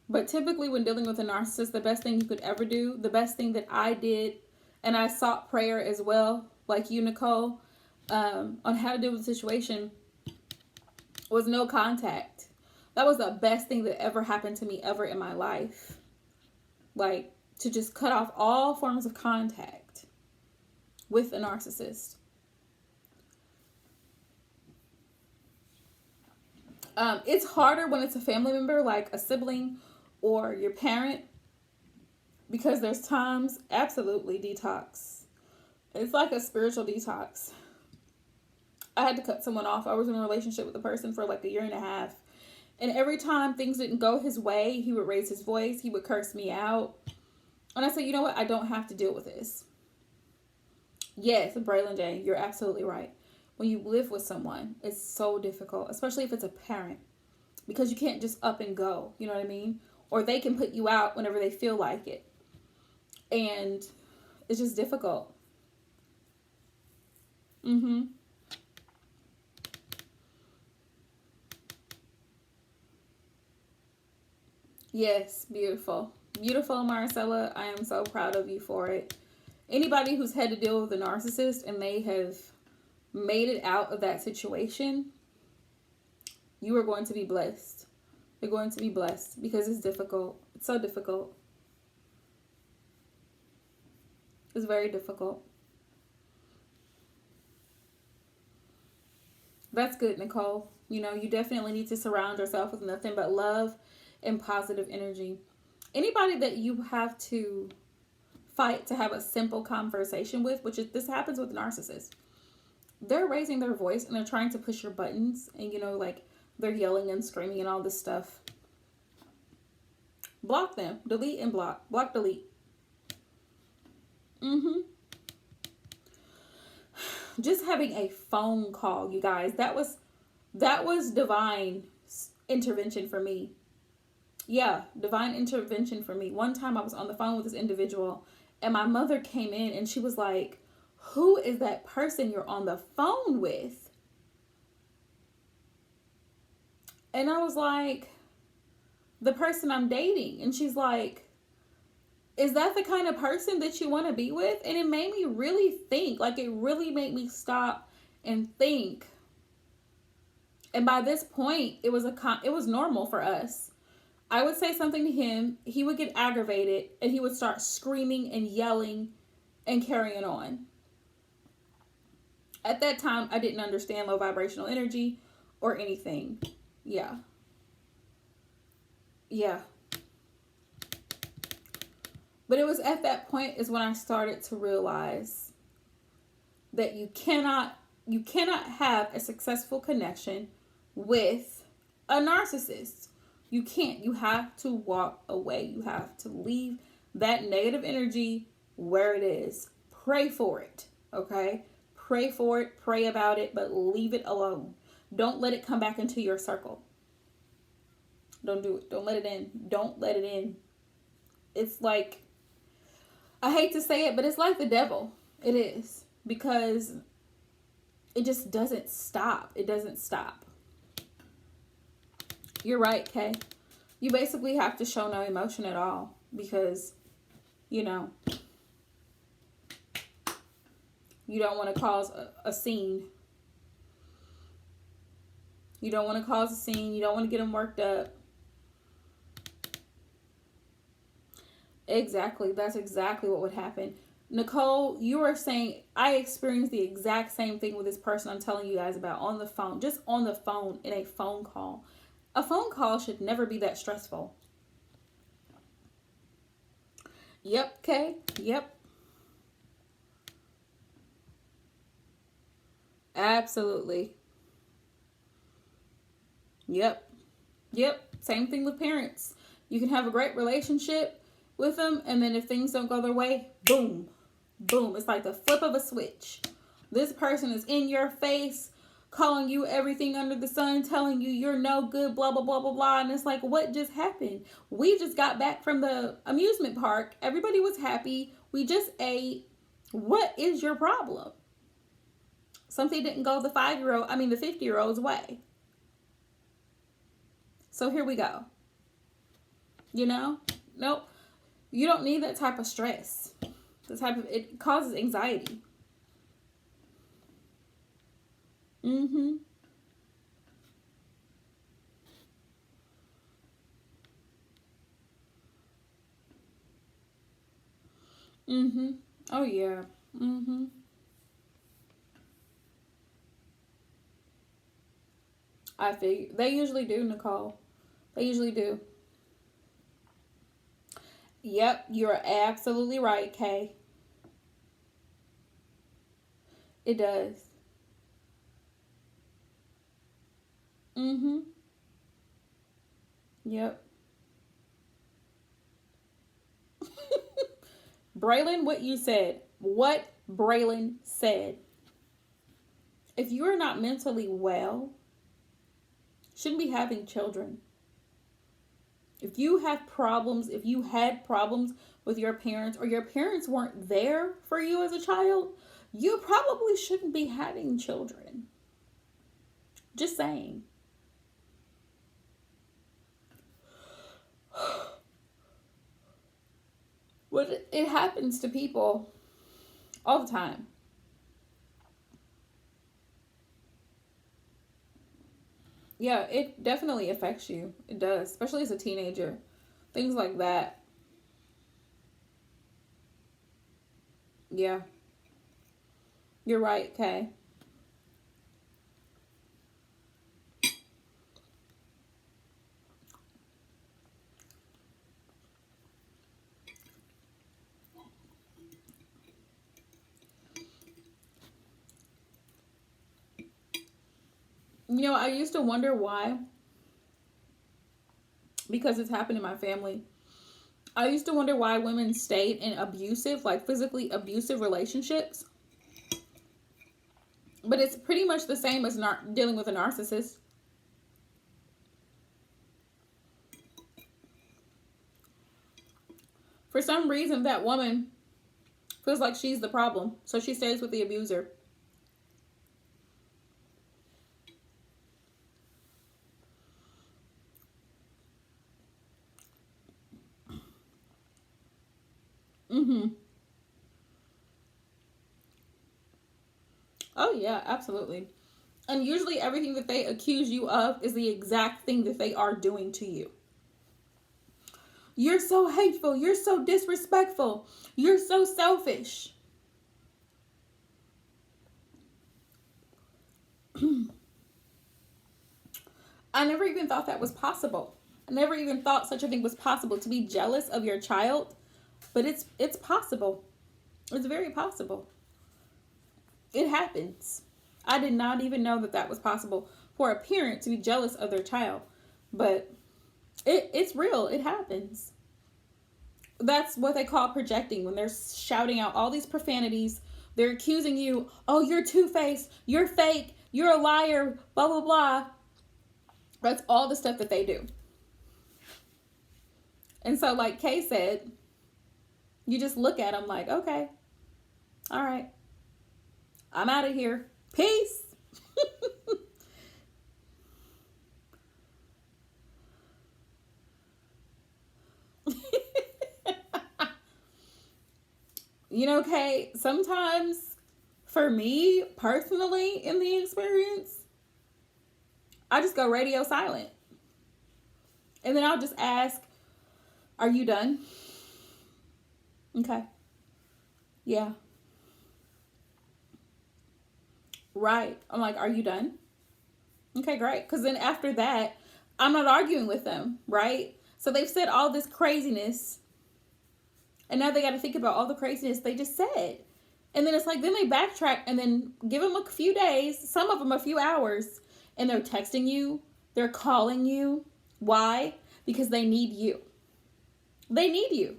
But typically when dealing with a narcissist, the best thing you could ever do, the best thing that I did, and I sought prayer as well, like you, Nicole, on how to deal with the situation, was no contact. That was the best thing that ever happened to me ever in my life. Like, to just cut off all forms of contact with a narcissist. It's harder when it's a family member, like a sibling or your parent, because there's times, absolutely, detox. It's like a spiritual detox. I had to cut someone off. I was in a relationship with a person for like a year and a half. And every time things didn't go his way, he would raise his voice. He would curse me out. And I said, you know what? I don't have to deal with this. Yes, Braylon J., you're absolutely right. When you live with someone, it's so difficult, especially if it's a parent, because you can't just up and go. You know what I mean? Or they can put you out whenever they feel like it. And it's just difficult. Mm-hmm. Yes, beautiful. Beautiful, Marcella. I am so proud of you for it. Anybody who's had to deal with a narcissist and they have made it out of that situation, you are going to be blessed. You're going to be blessed, because it's difficult. It's so difficult. It's very difficult. That's good, Nicole. You definitely need to surround yourself with nothing but love and positive energy. Anybody that you have to fight to have a simple conversation with, which is, this happens with narcissists. They're raising their voice and they're trying to push your buttons, and like they're yelling and screaming and all this stuff. Block them. Delete and block. Block, delete. Just having a phone call, you guys, that was divine intervention for me. Yeah, divine intervention for me. One time I was on the phone with this individual, and my mother came in and she was like, who is that person you're on the phone with? And I was like, the person I'm dating. And she's like, is that the kind of person that you want to be with? And it made me really think. Like, it really made me stop and think. And by this point, it was normal for us. I would say something to him, he would get aggravated, and he would start screaming and yelling and carrying on. At that time, I didn't understand low vibrational energy or anything. Yeah. But it was at that point is when I started to realize that you cannot have a successful connection with a narcissist. You can't. You have to walk away. You have to leave that negative energy where it is. Pray for it, okay? Pray for it, pray about it, but leave it alone. Don't let it come back into your circle. Don't do it. Don't let it in. Don't let it in. It's like, I hate to say it, but it's like the devil. It is. Because it just doesn't stop. It doesn't stop. You're right, Kay. You basically have to show no emotion at all, because, you don't want to cause a scene. You don't want to cause a scene. You don't want to get them worked up. Exactly. That's exactly what would happen. Nicole, you were saying, I experienced the exact same thing with this person I'm telling you guys about on the phone. Just on the phone, in a phone call. A phone call should never be that stressful. Yep, Kay. Yep. Absolutely. Yep. Same thing with parents. You can have a great relationship with them, and then if things don't go their way, boom, boom. It's like the flip of a switch. This person is in your face, calling you everything under the sun, telling you you're no good, blah, blah, blah, blah, blah. And it's like, what just happened? We just got back from the amusement park. Everybody was happy. We just ate. What is your problem? Something didn't go the 50-year-old's way. So here we go. You know? Nope. You don't need that type of stress. It causes anxiety. Mm-hmm. Mm-hmm. Oh yeah. Mm-hmm. I figure they usually do, Nicole. They usually do. Yep, you're absolutely right, Kay. It does. Mm-hmm. Yep. Braylon, what you said. What Braylon said. If you are not mentally well, shouldn't be having children. If you have problems, if you had problems with your parents, or your parents weren't there for you as a child, you probably shouldn't be having children. Just saying. What it happens to people all the time. Yeah, it definitely affects you. It does, especially as a teenager. Things like that. Yeah, you're right, Kay. You know, I used to wonder why, because it's happened in my family. I used to wonder why women stayed in abusive, like physically abusive relationships. But it's pretty much the same as dealing with a narcissist. For some reason, that woman feels like she's the problem, so she stays with the abuser. Mm-hmm. Oh, yeah, absolutely. And usually everything that they accuse you of is the exact thing that they are doing to you. You're so hateful. You're so disrespectful. You're so selfish. I never even thought that was possible. I never even thought such a thing was possible, to be jealous of your child. But it's possible. It's very possible. It happens. I did not even know that that was possible for a parent to be jealous of their child. But it's real. It happens. That's what they call projecting, when they're shouting out all these profanities. They're accusing you, oh, you're two-faced, you're fake, you're a liar, blah, blah, blah. That's all the stuff that they do. And so, like Kay said, you just look at them like, okay, all right, I'm out of here. Peace. You know, Kay, sometimes for me personally in the experience, I just go radio silent. And then I'll just ask, are you done? Okay. Yeah. Right. I'm like, are you done? Okay, great. Because then after that, I'm not arguing with them, right? So they've said all this craziness. And now they got to think about all the craziness they just said. And then it's like, then they backtrack and then give them a few days, some of them a few hours, and they're texting you, they're calling you. Why? Because they need you. They need you.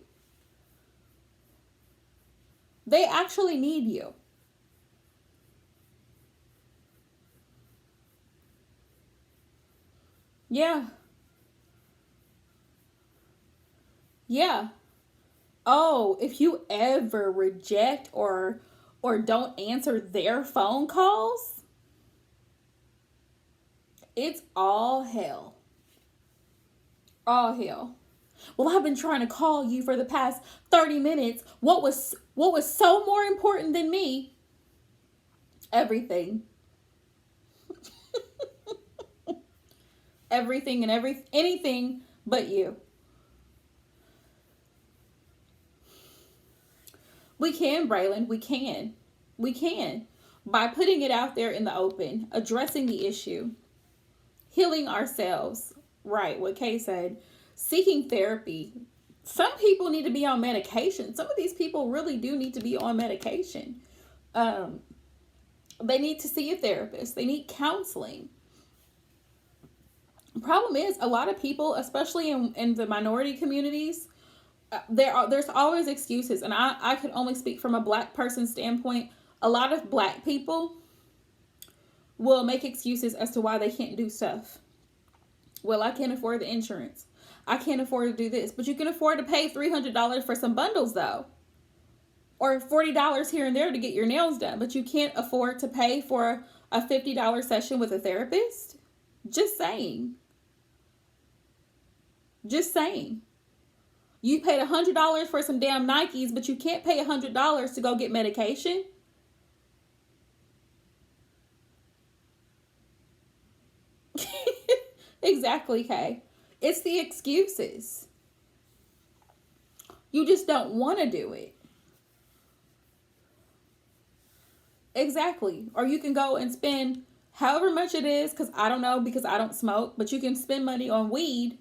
They actually need you. Yeah. Yeah. Oh, if you ever reject or don't answer their phone calls, it's all hell. All hell. Well, I've been trying to call you for the past 30 minutes. What was so more important than me? Everything. Everything and anything but you. We can, Braylon. We can. We can. By putting it out there in the open, addressing the issue, healing ourselves. Right, what Kay said. Seeking therapy. Some people need to be on medication. Some of these people really do need to be on medication. Um, they need to see a therapist. They need counseling. Problem is, a lot of people, especially in the minority communities, there's always excuses. And I could only speak from a black person standpoint. A lot of black people will make excuses as to why they can't do stuff. Well, I can't afford the insurance. I can't afford to do this. But you can afford to pay $300 for some bundles, though. Or $40 here and there to get your nails done. But you can't afford to pay for a $50 session with a therapist. Just saying. Just saying. You paid $100 for some damn Nikes, but you can't pay $100 to go get medication. Exactly, Kay. It's the excuses. You just don't want to do it. Exactly. Or you can go and spend however much it is, because I don't know, because I don't smoke, but you can spend money on weed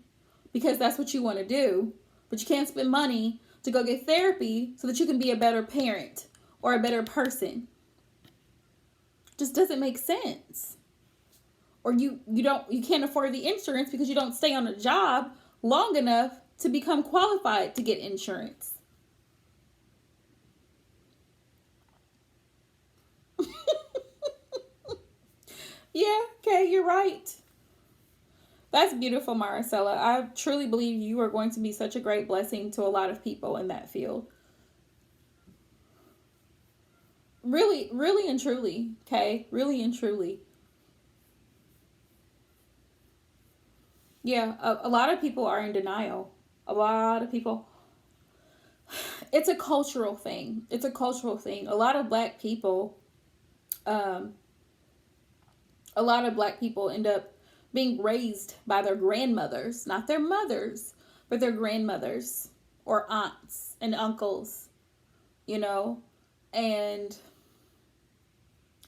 because that's what you want to do. But you can't spend money to go get therapy so that you can be a better parent or a better person. Just doesn't make sense. Or you can't afford the insurance because you don't stay on a job long enough to become qualified to get insurance. Yeah, okay, you're right. That's beautiful, Maricela. I truly believe you are going to be such a great blessing to a lot of people in that field. Really, really and truly, okay? Really and truly. Yeah, a lot of people are in denial. A lot of people. It's a cultural thing. It's a cultural thing. Um, a lot of black people end up being raised by their grandmothers, not their mothers, but their grandmothers or aunts and uncles, you know? And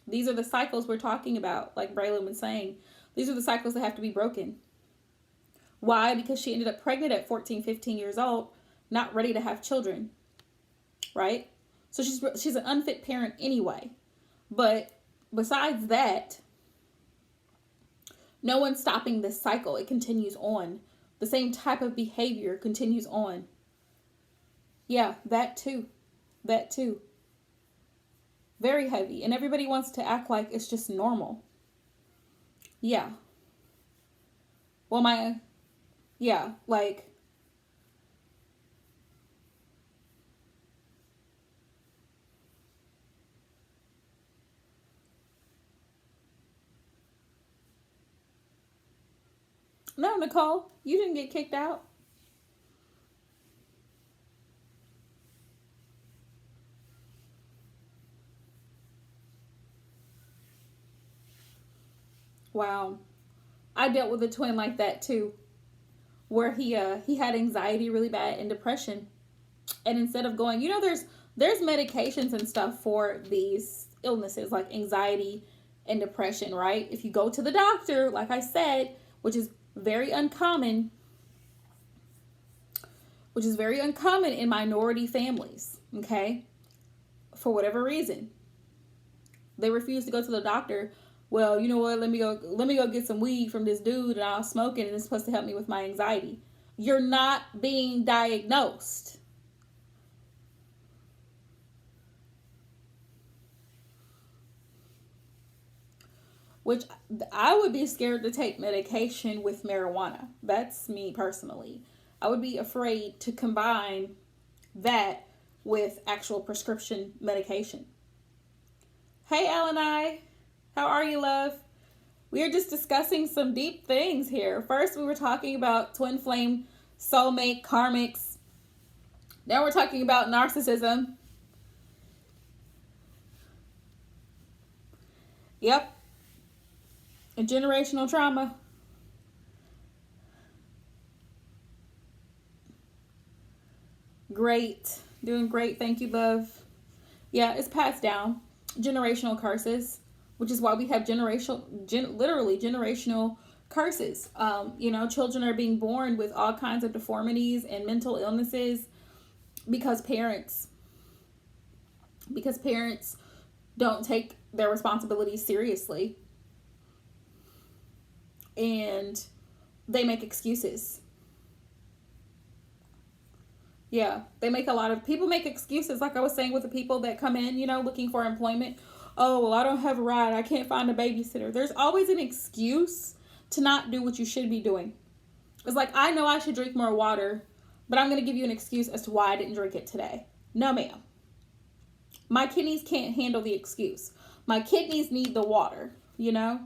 these are the cycles we're talking about, like Braylon was saying. These are the cycles that have to be broken. Why? Because she ended up pregnant at 14, 15 years old, not ready to have children, right? So she's an unfit parent anyway. But besides that, no one's stopping this cycle. It continues on. The same type of behavior continues on. Yeah, that too. That too. Very heavy. And everybody wants to act like it's just normal. Yeah. Well, yeah, like, no, Nicole, you didn't get kicked out. Wow. I dealt with a twin like that too, where he had anxiety really bad and depression. And instead of going, there's medications and stuff for these illnesses like anxiety and depression, right? If you go to the doctor, like I said, which is very uncommon, in minority families, okay? For whatever reason, they refuse to go to the doctor. Well, you know what? Let me go get some weed from this dude, and I'll smoke it, and it's supposed to help me with my anxiety. you're not being diagnosed. Which I would be scared to take medication with marijuana. That's me personally. I would be afraid to combine that with actual prescription medication. Hey, Ellen, how are you, love? We are just discussing some deep things here. First, we were talking about twin flame, soulmate, karmics. Now we're talking about narcissism. Yep. And generational trauma. Great. Doing great. Thank you, love. Yeah, it's passed down. Generational curses, which is why we have literally generational curses. Children are being born with all kinds of deformities and mental illnesses because parents don't take their responsibilities seriously, and they make excuses. Yeah, people make excuses, like I was saying, with the people that come in, looking for employment. Oh, well, I don't have a ride. I can't find a babysitter. There's always an excuse to not do what you should be doing. It's like, I know I should drink more water, but I'm going to give you an excuse as to why I didn't drink it today. No, ma'am. My kidneys can't handle the excuse. My kidneys need the water, Yeah.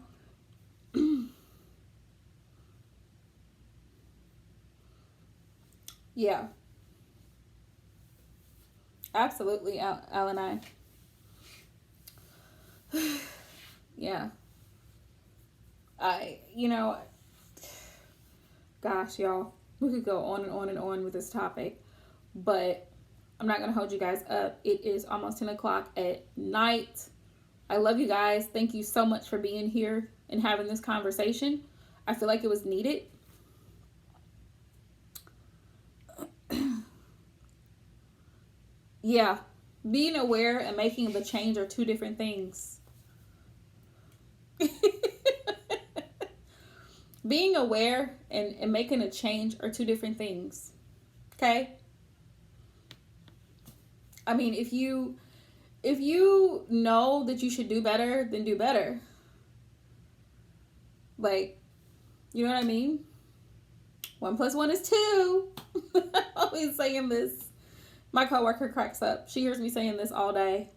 Absolutely, Alan. Yeah. Gosh, y'all, we could go on and on and on with this topic, but I'm not going to hold you guys up. It is almost 10 o'clock at night. I love you guys. Thank you so much for being here and having this conversation. I feel like it was needed. Yeah, being aware and making the change are two different things. Being aware and making a change are two different things. Okay? I mean, if you know that you should do better, then do better. Like, you know what I mean? 1 + 1 is 2. I'm always saying this. My coworker cracks up. She hears me saying this all day.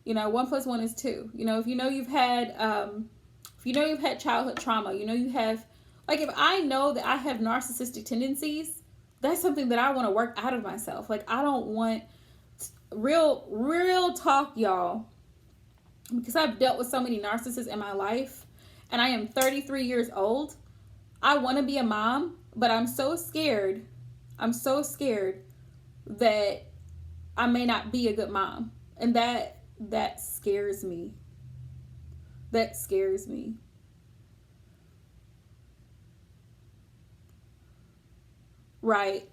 1 + 1 is 2. If you've had childhood trauma, you have, like, if I know that I have narcissistic tendencies, that's something that I want to work out of myself. Like, I don't want, real talk, y'all, because I've dealt with so many narcissists in my life, and I am 33 years old. I want to be a mom, but I'm so scared that I may not be a good mom. And that scares me. That scares me. Right,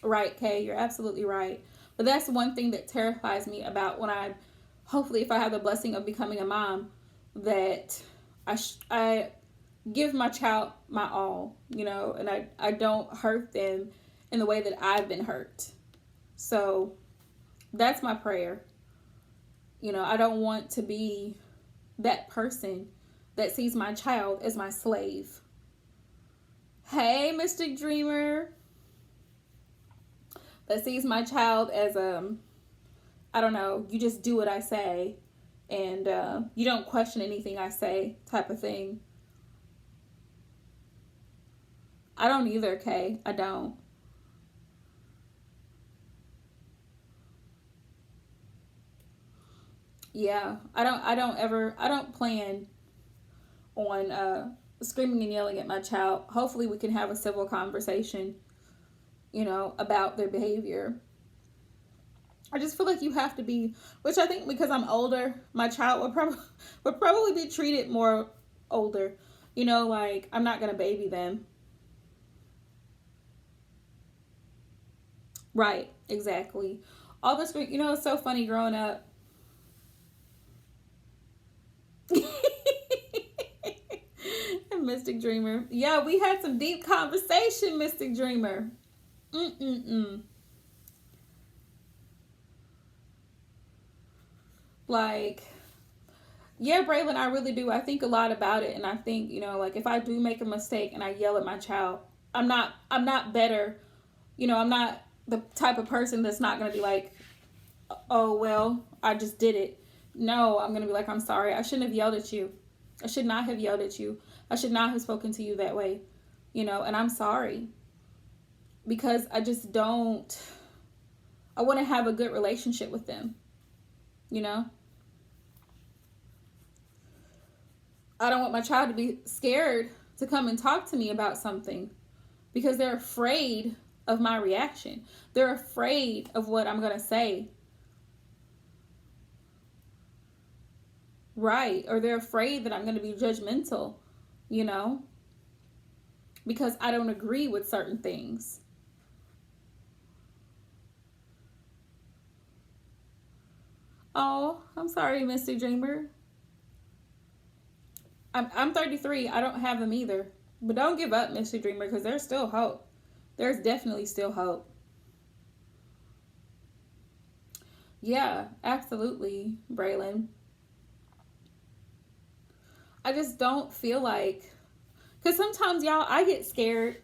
Kay, you're absolutely right. But that's one thing that terrifies me about when hopefully, if I have the blessing of becoming a mom, that I give my child my all, and I don't hurt them in the way that I've been hurt. So that's my prayer. I don't want to be that person that sees my child as my slave. Hey, Mystic Dreamer. That sees my child as, I don't know, you just do what I say, and you don't question anything I say type of thing. I don't either, Kay. I don't. Yeah, I don't plan on screaming and yelling at my child. Hopefully we can have a civil conversation, about their behavior. I just feel like you have to be, which I think because I'm older, my child would probably be treated more older. Like, I'm not going to baby them. Right, exactly. All this, it's so funny growing up. Mystic Dreamer. Yeah, we had some deep conversation, Mystic Dreamer. Like, yeah, Braylon, I really do. I think a lot about it, and I think, like, if I do make a mistake and I yell at my child, I'm not better. I'm not the type of person that's not going to be like, oh, well, I just did it. No, I'm going to be like, I'm sorry. I shouldn't have yelled at you. I should not have yelled at you. I should not have spoken to you that way, and I'm sorry. Because I just don't, I want to have a good relationship with them, I don't want my child to be scared to come and talk to me about something because they're afraid of my reaction. They're afraid of what I'm going to say. Right. Or they're afraid that I'm going to be judgmental, because I don't agree with certain things. Oh, I'm sorry, Mystic Dreamer. I'm 33. I don't have them either. But don't give up, Mystic Dreamer, because there's still hope. There's definitely still hope. Yeah, absolutely, Braylon. I just don't feel like, because sometimes, y'all, I get scared.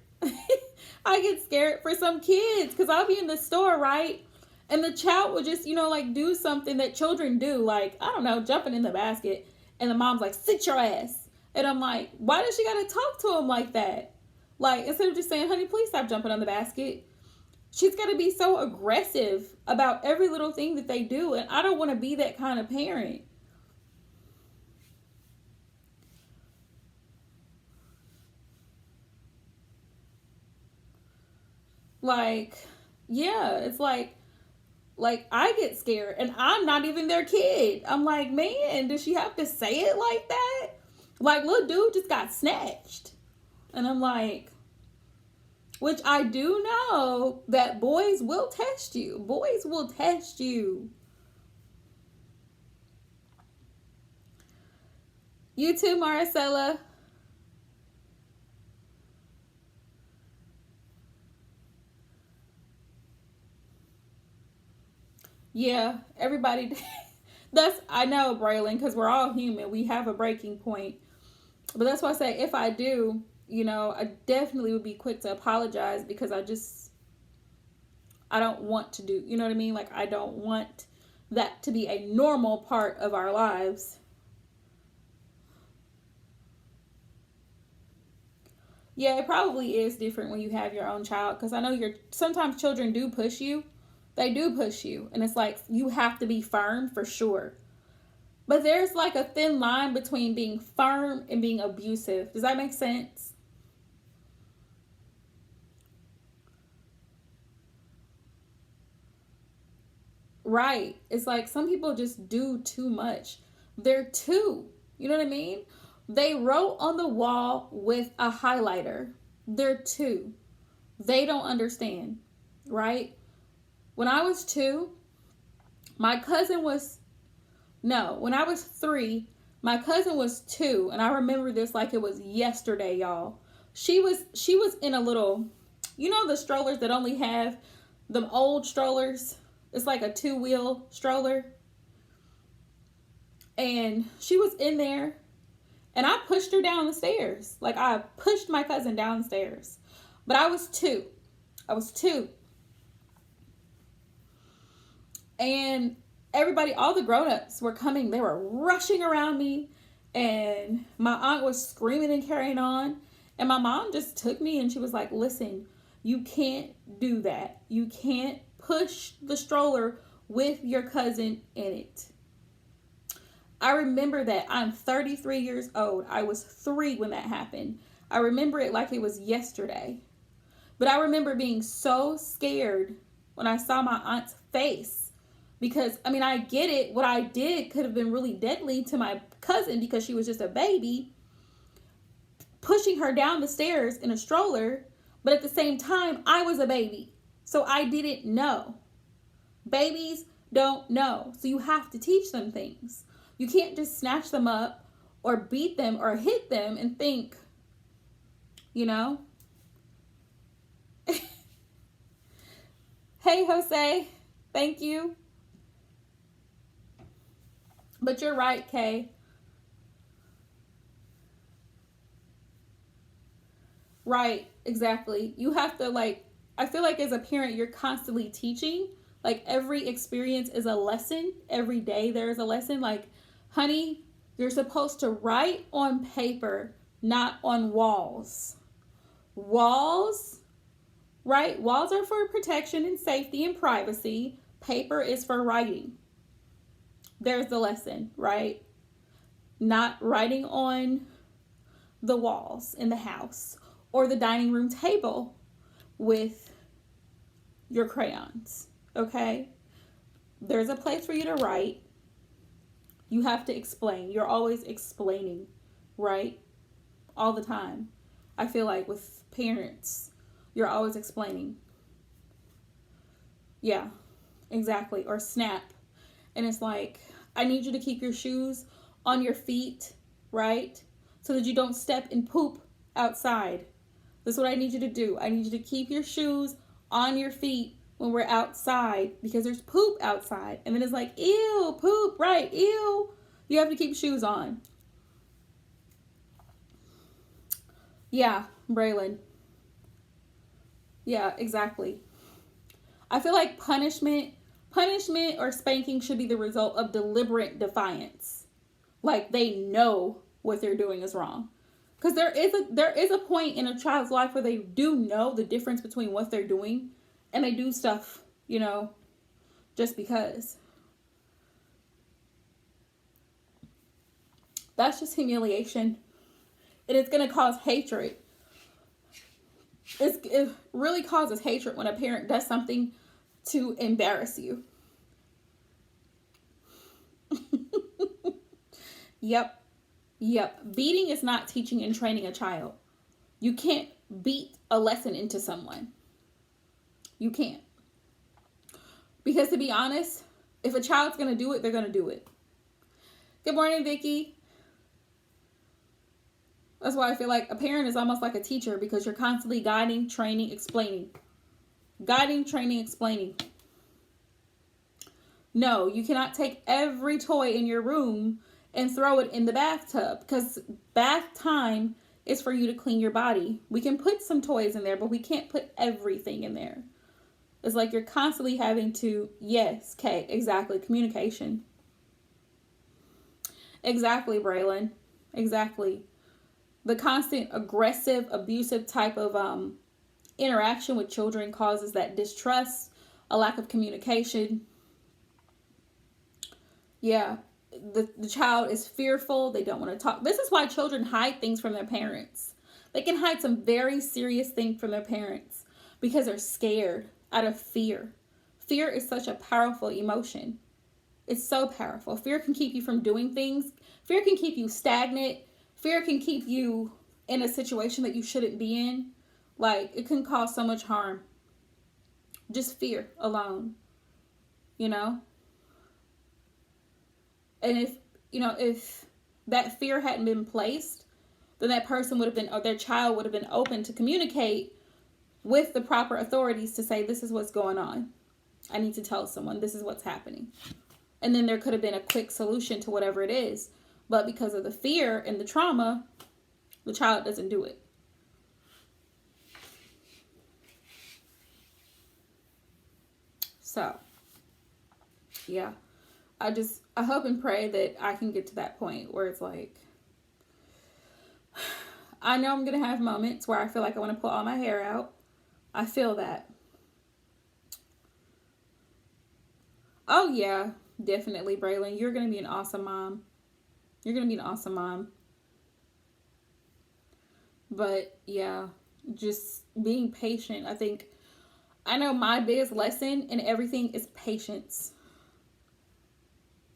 I get scared for some kids because I'll be in the store, right? And the child will just, like do something that children do, like, I don't know, jumping in the basket. And the mom's like, sit your ass. And I'm like, why does she got to talk to him like that? Like, instead of just saying, honey, please stop jumping on the basket. She's got to be so aggressive about every little thing that they do. And I don't want to be that kind of parent. Like, yeah, it's like I get scared and I'm not even their kid. I'm like, man, does she have to say it like that? Like, little dude just got snatched. And I'm like, which I do know that boys will test you. Boys will test you. You too, Maricela. Yeah, everybody. I know, Braylon, because we're all human. We have a breaking point. But that's why I say, if I do, I definitely would be quick to apologize because I don't want to do, you know what I mean? Like, I don't want that to be a normal part of our lives. Yeah, it probably is different when you have your own child because I know sometimes children do push you. They do push you. And it's like, you have to be firm for sure. But there's like a thin line between being firm and being abusive. Does that make sense? Right. It's like some people just do too much. They're too. You know what I mean? They wrote on the wall with a highlighter. They're two. They don't understand. Right? When I was 2, my cousin was, no, when I was 3, my cousin was 2, and I remember this like it was yesterday, y'all. She was in a little, the strollers that only have them old strollers. It's like a 2-wheel stroller. And she was in there, and I pushed her down the stairs. Like, I pushed my cousin downstairs. But I was 2. I was 2. And everybody, all the grown-ups were coming. They were rushing around me. And my aunt was screaming and carrying on. And my mom just took me and she was like, listen, you can't do that. You can't push the stroller with your cousin in it. I remember that. I'm 33 years old. I was 3 when that happened. I remember it like it was yesterday. But I remember being so scared when I saw my aunt's face. Because, I get it. What I did could have been really deadly to my cousin because she was just a baby. Pushing her down the stairs in a stroller. But at the same time, I was a baby. So I didn't know. Babies don't know. So you have to teach them things. You can't just snatch them up or beat them or hit them and think, you know? Hey, Jose. Thank you. But you're right, Kay. Right, exactly. You have to, like, I feel like as a parent, you're constantly teaching. Like, every experience is a lesson. Every day there's a lesson. Like, honey, you're supposed to write on paper, not on walls. Walls, right? Walls are for protection and safety and privacy. Paper is for writing. There's the lesson, right? Not writing on the walls in the house or the dining room table with your crayons, okay? There's a place for you to write. You have to explain. You're always explaining, right? All the time. I feel like with parents, you're always explaining. Yeah, exactly. Or snap. And it's like, I need you to keep your shoes on your feet, right? So that you don't step and poop outside. That's what I need you to do. I need you to keep your shoes on your feet when we're outside because there's poop outside. And then it's like, ew, poop, right, ew. You have to keep shoes on. Yeah, Braylon. Yeah, exactly. I feel like punishment or spanking should be the result of deliberate defiance. Like they know what they're doing is wrong. Because there is a point in a child's life where they do know the difference between what they're doing and they do stuff, just because. That's just humiliation. And it's going to cause hatred. It really causes hatred when a parent does something to embarrass you. Yep. Beating is not teaching and training a child. You can't beat a lesson into someone. You can't. Because to be honest, if a child's going to do it, they're going to do it. Good morning, Vicky. That's why I feel like a parent is almost like a teacher because you're constantly guiding, training, explaining. Guiding, training, explaining. No, you cannot take every toy in your room and throw it in the bathtub because bath time is for you to clean your body. We can put some toys in there, but we can't put everything in there. It's like you're constantly having to, yes, Kay, exactly, communication. Exactly, Braylon. Exactly. The constant aggressive, abusive type of interaction with children causes that distrust, a lack of communication. Yeah, the child is fearful. They don't want to talk. This is why children hide things from their parents. They can hide some very serious things from their parents because they're scared out of fear. Fear is such a powerful emotion. It's so powerful. Fear can keep you from doing things. Fear can keep you stagnant. Fear can keep you in a situation that you shouldn't be in. Like, it can cause so much harm. Just fear alone. And if that fear hadn't been placed, then that person would have been, or their child would have been open to communicate with the proper authorities to say, this is what's going on. I need to tell someone this is what's happening. And then there could have been a quick solution to whatever it is. But because of the fear and the trauma, the child doesn't do it. So, yeah. I hope and pray that I can get to that point where it's like, I know I'm going to have moments where I feel like I want to pull all my hair out. I feel that. Oh, yeah, definitely, Braylon. You're going to be an awesome mom. You're going to be an awesome mom. But, yeah, just being patient. I know my biggest lesson in everything is patience.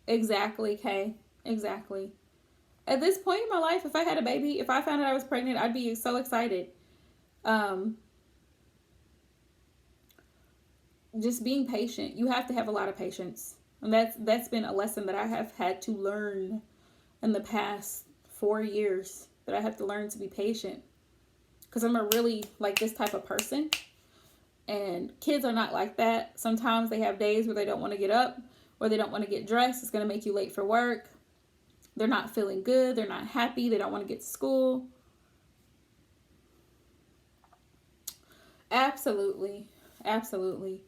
Exactly, Kay. Exactly. At this point in my life, if I had a baby, if I found out I was pregnant, I'd be so excited. Just being patient. You have to have a lot of patience. And that's been a lesson that I have had to learn in the past 4 years, that I have to learn to be patient. because I'm a really like this type of person. And kids are not like that. Sometimes they have days where they don't want to get up or they don't want to get dressed. It's going to make you late for work. They're not feeling good. They're not happy. They don't want to get to school. Absolutely. Absolutely.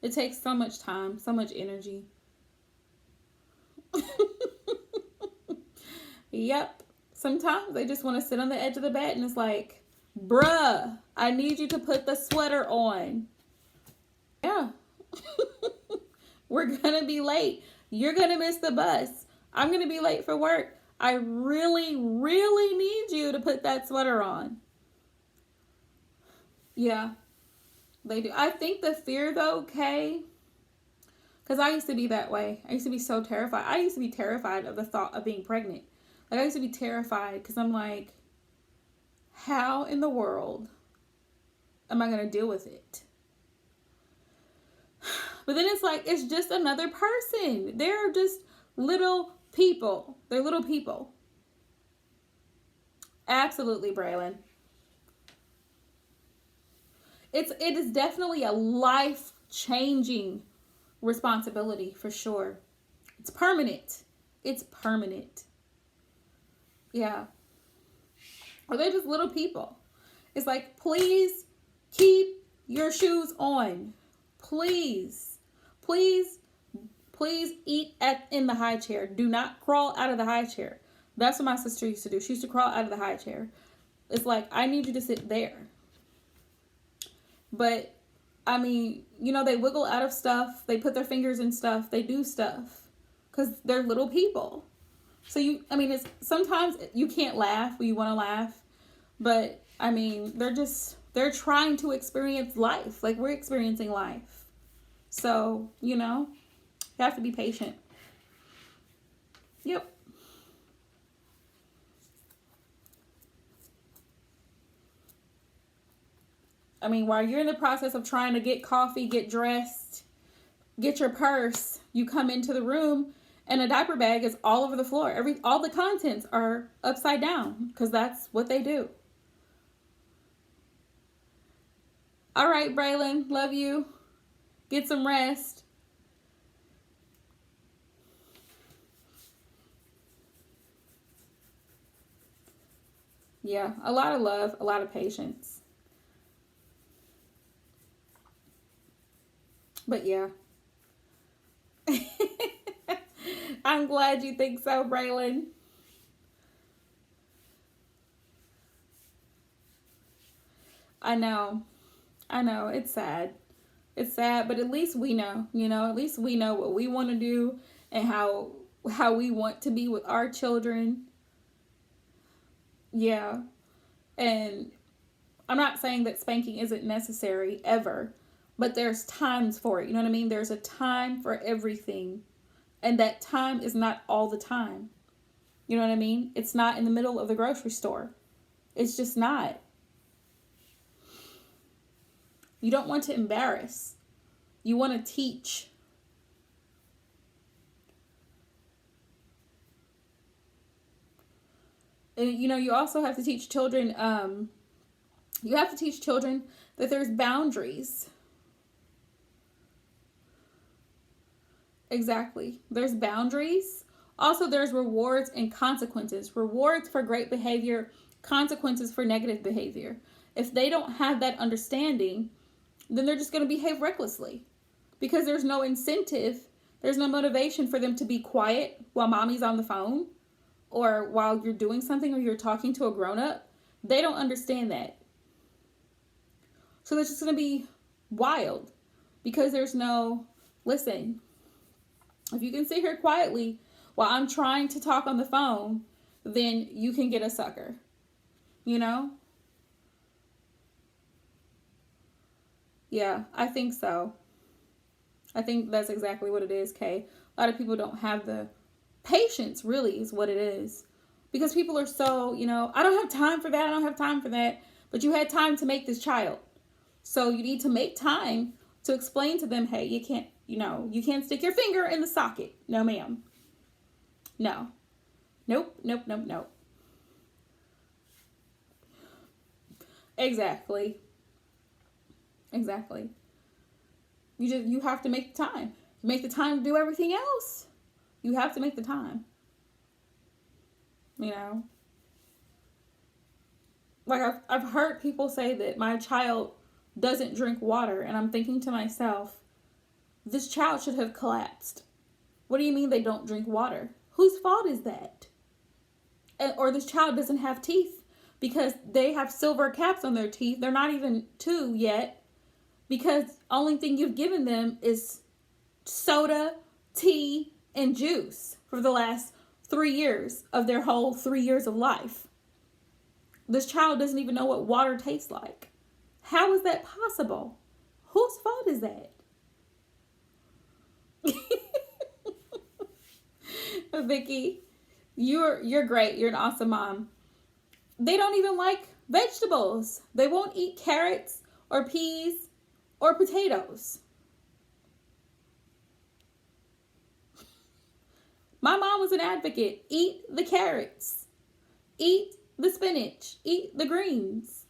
It takes so much time, so much energy. Yep. Sometimes they just want to sit on the edge of the bed and it's like, bruh, I need you to put the sweater on. Yeah. We're going to be late. You're going to miss the bus. I'm going to be late for work. I really, really need you to put that sweater on. Yeah, they do. I think the fear though, Kay, because I used to be that way. I used to be so terrified. I used to be terrified of the thought of being pregnant. Like I used to be terrified because I'm like, how in the world am I going to deal with it? But then it's like, it's just another person. They're just little people. They're little people. Absolutely, Braylon. It is definitely a life-changing responsibility for sure. It's permanent. It's permanent. Yeah. Or they're just little people. It's like, please keep your shoes on. Please. Please. Please eat in the high chair. Do not crawl out of the high chair. That's what my sister used to do. She used to crawl out of the high chair. It's like, I need you to sit there. But, I mean, you know, they wiggle out of stuff. They put their fingers in stuff. They do stuff. Because they're little people. So, it's sometimes you can't laugh when you want to laugh. But, I mean, they're trying to experience life. Like, we're experiencing life. So, you know, you have to be patient. Yep. I mean, while you're in the process of trying to get coffee, get dressed, get your purse, you come into the room and a diaper bag is all over the floor. All the contents are upside down because that's what they do. All right, Braylon, love you. Get some rest. Yeah, a lot of love, a lot of patience. But yeah. I'm glad you think so, Braylon. I know. It's sad. It's sad, but at least we know, at least we know what we want to do and how we want to be with our children. Yeah. And I'm not saying that spanking isn't necessary ever, but there's times for it. You know what I mean? There's a time for everything. And that time is not all the time. You know what I mean? It's not in the middle of the grocery store. It's just not. You don't want to embarrass. You want to teach. And, you also have to teach children, that there's boundaries. Exactly. There's boundaries. Also, there's rewards and consequences. Rewards for great behavior, consequences for negative behavior. If they don't have that understanding, then they're just going to behave recklessly because there's no incentive. There's no motivation for them to be quiet while mommy's on the phone or while you're doing something or you're talking to a grown-up. They don't understand that. So they're just going to be wild because there's no, listen, if you can sit here quietly while I'm trying to talk on the phone, then you can get a sucker, Yeah, I think so. I think that's exactly what it is, Kay. A lot of people don't have the patience, really, is what it is. Because people are so, I don't have time for that, I don't have time for that. But you had time to make this child. So you need to make time to explain to them, hey, you can't stick your finger in the socket. No, ma'am. No. Nope. Exactly. Exactly. You have to make the time. Make the time to do everything else. You have to make the time. You know? Like I've heard people say that my child doesn't drink water, and I'm thinking to myself, this child should have collapsed. What do you mean they don't drink water? Whose fault is that? Or this child doesn't have teeth because they have silver caps on their teeth. They're not even 2 yet because only thing you've given them is soda, tea, and juice for the last 3 years of their whole 3 years of life. This child doesn't even know what water tastes like. How is that possible? Whose fault is that? Vicky, you're great. You're an awesome mom. They don't even like vegetables. They won't eat carrots or peas or potatoes. My mom was an advocate. Eat the carrots. Eat the spinach. Eat the greens.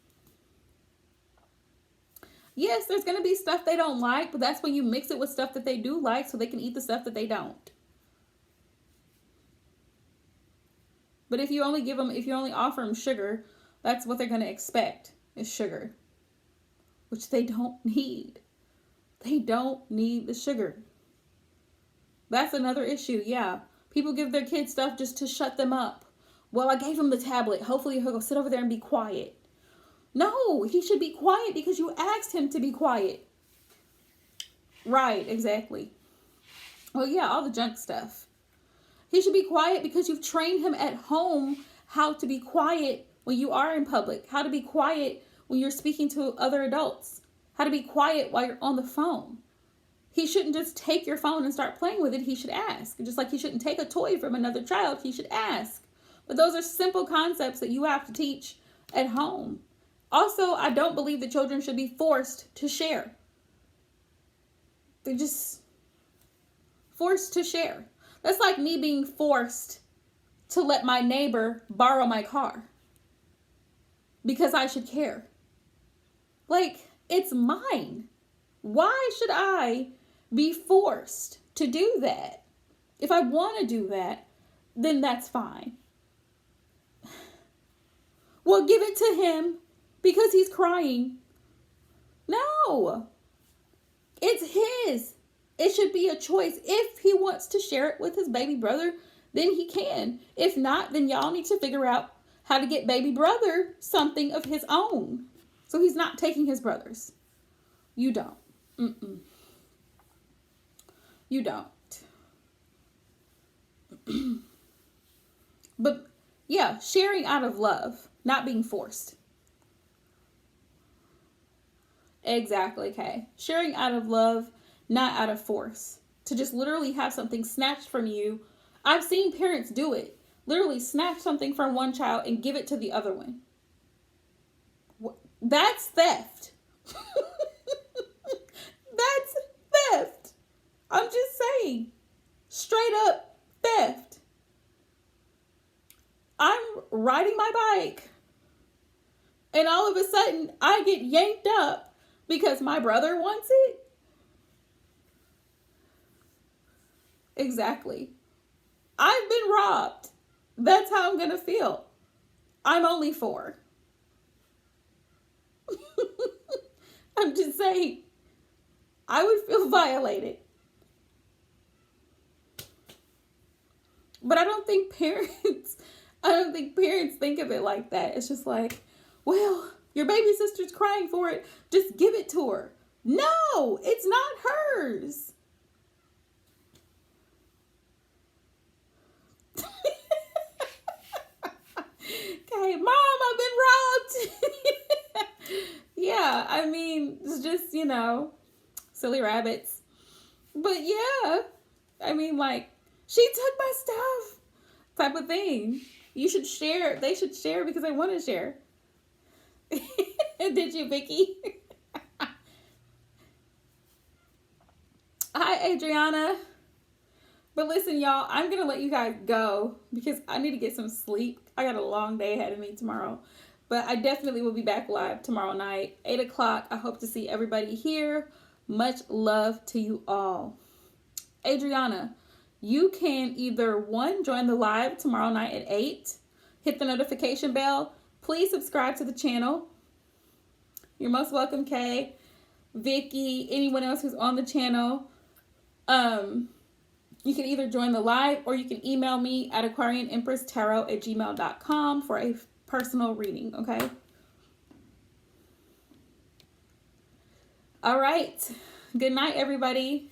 Yes, there's going to be stuff they don't like, but that's when you mix it with stuff that they do like so they can eat the stuff that they don't. But if you only offer them sugar, that's what they're going to expect is sugar, which they don't need. They don't need the sugar. That's another issue. Yeah. People give their kids stuff just to shut them up. Well, I gave him the tablet. Hopefully he'll go sit over there and be quiet. No, he should be quiet because you asked him to be quiet. Right, exactly. Well, yeah, all the junk stuff. He should be quiet because you've trained him at home how to be quiet when you are in public, how to be quiet when you're speaking to other adults, how to be quiet while you're on the phone. He shouldn't just take your phone and start playing with it. He should ask. Just like he shouldn't take a toy from another child, he should ask. But those are simple concepts that you have to teach at home. Also, I don't believe that children should be forced to share. They're just forced to share. That's like me being forced to let my neighbor borrow my car because I should care. Like, it's mine. Why should I be forced to do that? If I want to do that, then that's fine. Well, give it to him because he's crying. No. It's his. It should be a choice. If he wants to share it with his baby brother, then he can. If not, then y'all need to figure out how to get baby brother something of his own. So he's not taking his brother's. You don't. You don't. But yeah, sharing out of love, not being forced. Exactly, Kay. Sharing out of love, not out of force. To just literally have something snatched from you. I've seen parents do it. Literally snatch something from one child and give it to the other one. That's theft. That's theft. I'm just saying. Straight up theft. I'm riding my bike. And all of a sudden, I get yanked up because my brother wants it. Exactly. I've been robbed. That's how I'm going to feel. I'm only 4. I'm just saying. I would feel violated. But I don't think parents think of it like that. It's just like, well, your baby sister's crying for it. Just give it to her. No, it's not hers. Okay, Mom, I've been robbed. Yeah, I mean, it's just, silly rabbits. But yeah, I mean, like, she took my stuff type of thing. You should share. They should share because they want to share. Did you, Vicky? Hi, Adriana. But listen, y'all, I'm going to let you guys go because I need to get some sleep. I got a long day ahead of me tomorrow. But I definitely will be back live tomorrow night, 8 o'clock. I hope to see everybody here. Much love to you all. Adriana, you can either, one, join the live tomorrow night at 8. Hit the notification bell. Please subscribe to the channel. You're most welcome, Kay, Vicky, anyone else who's on the channel. You can either join the live or you can email me at aquarianempresstarot@gmail.com for a personal reading, okay? All right. Good night, everybody.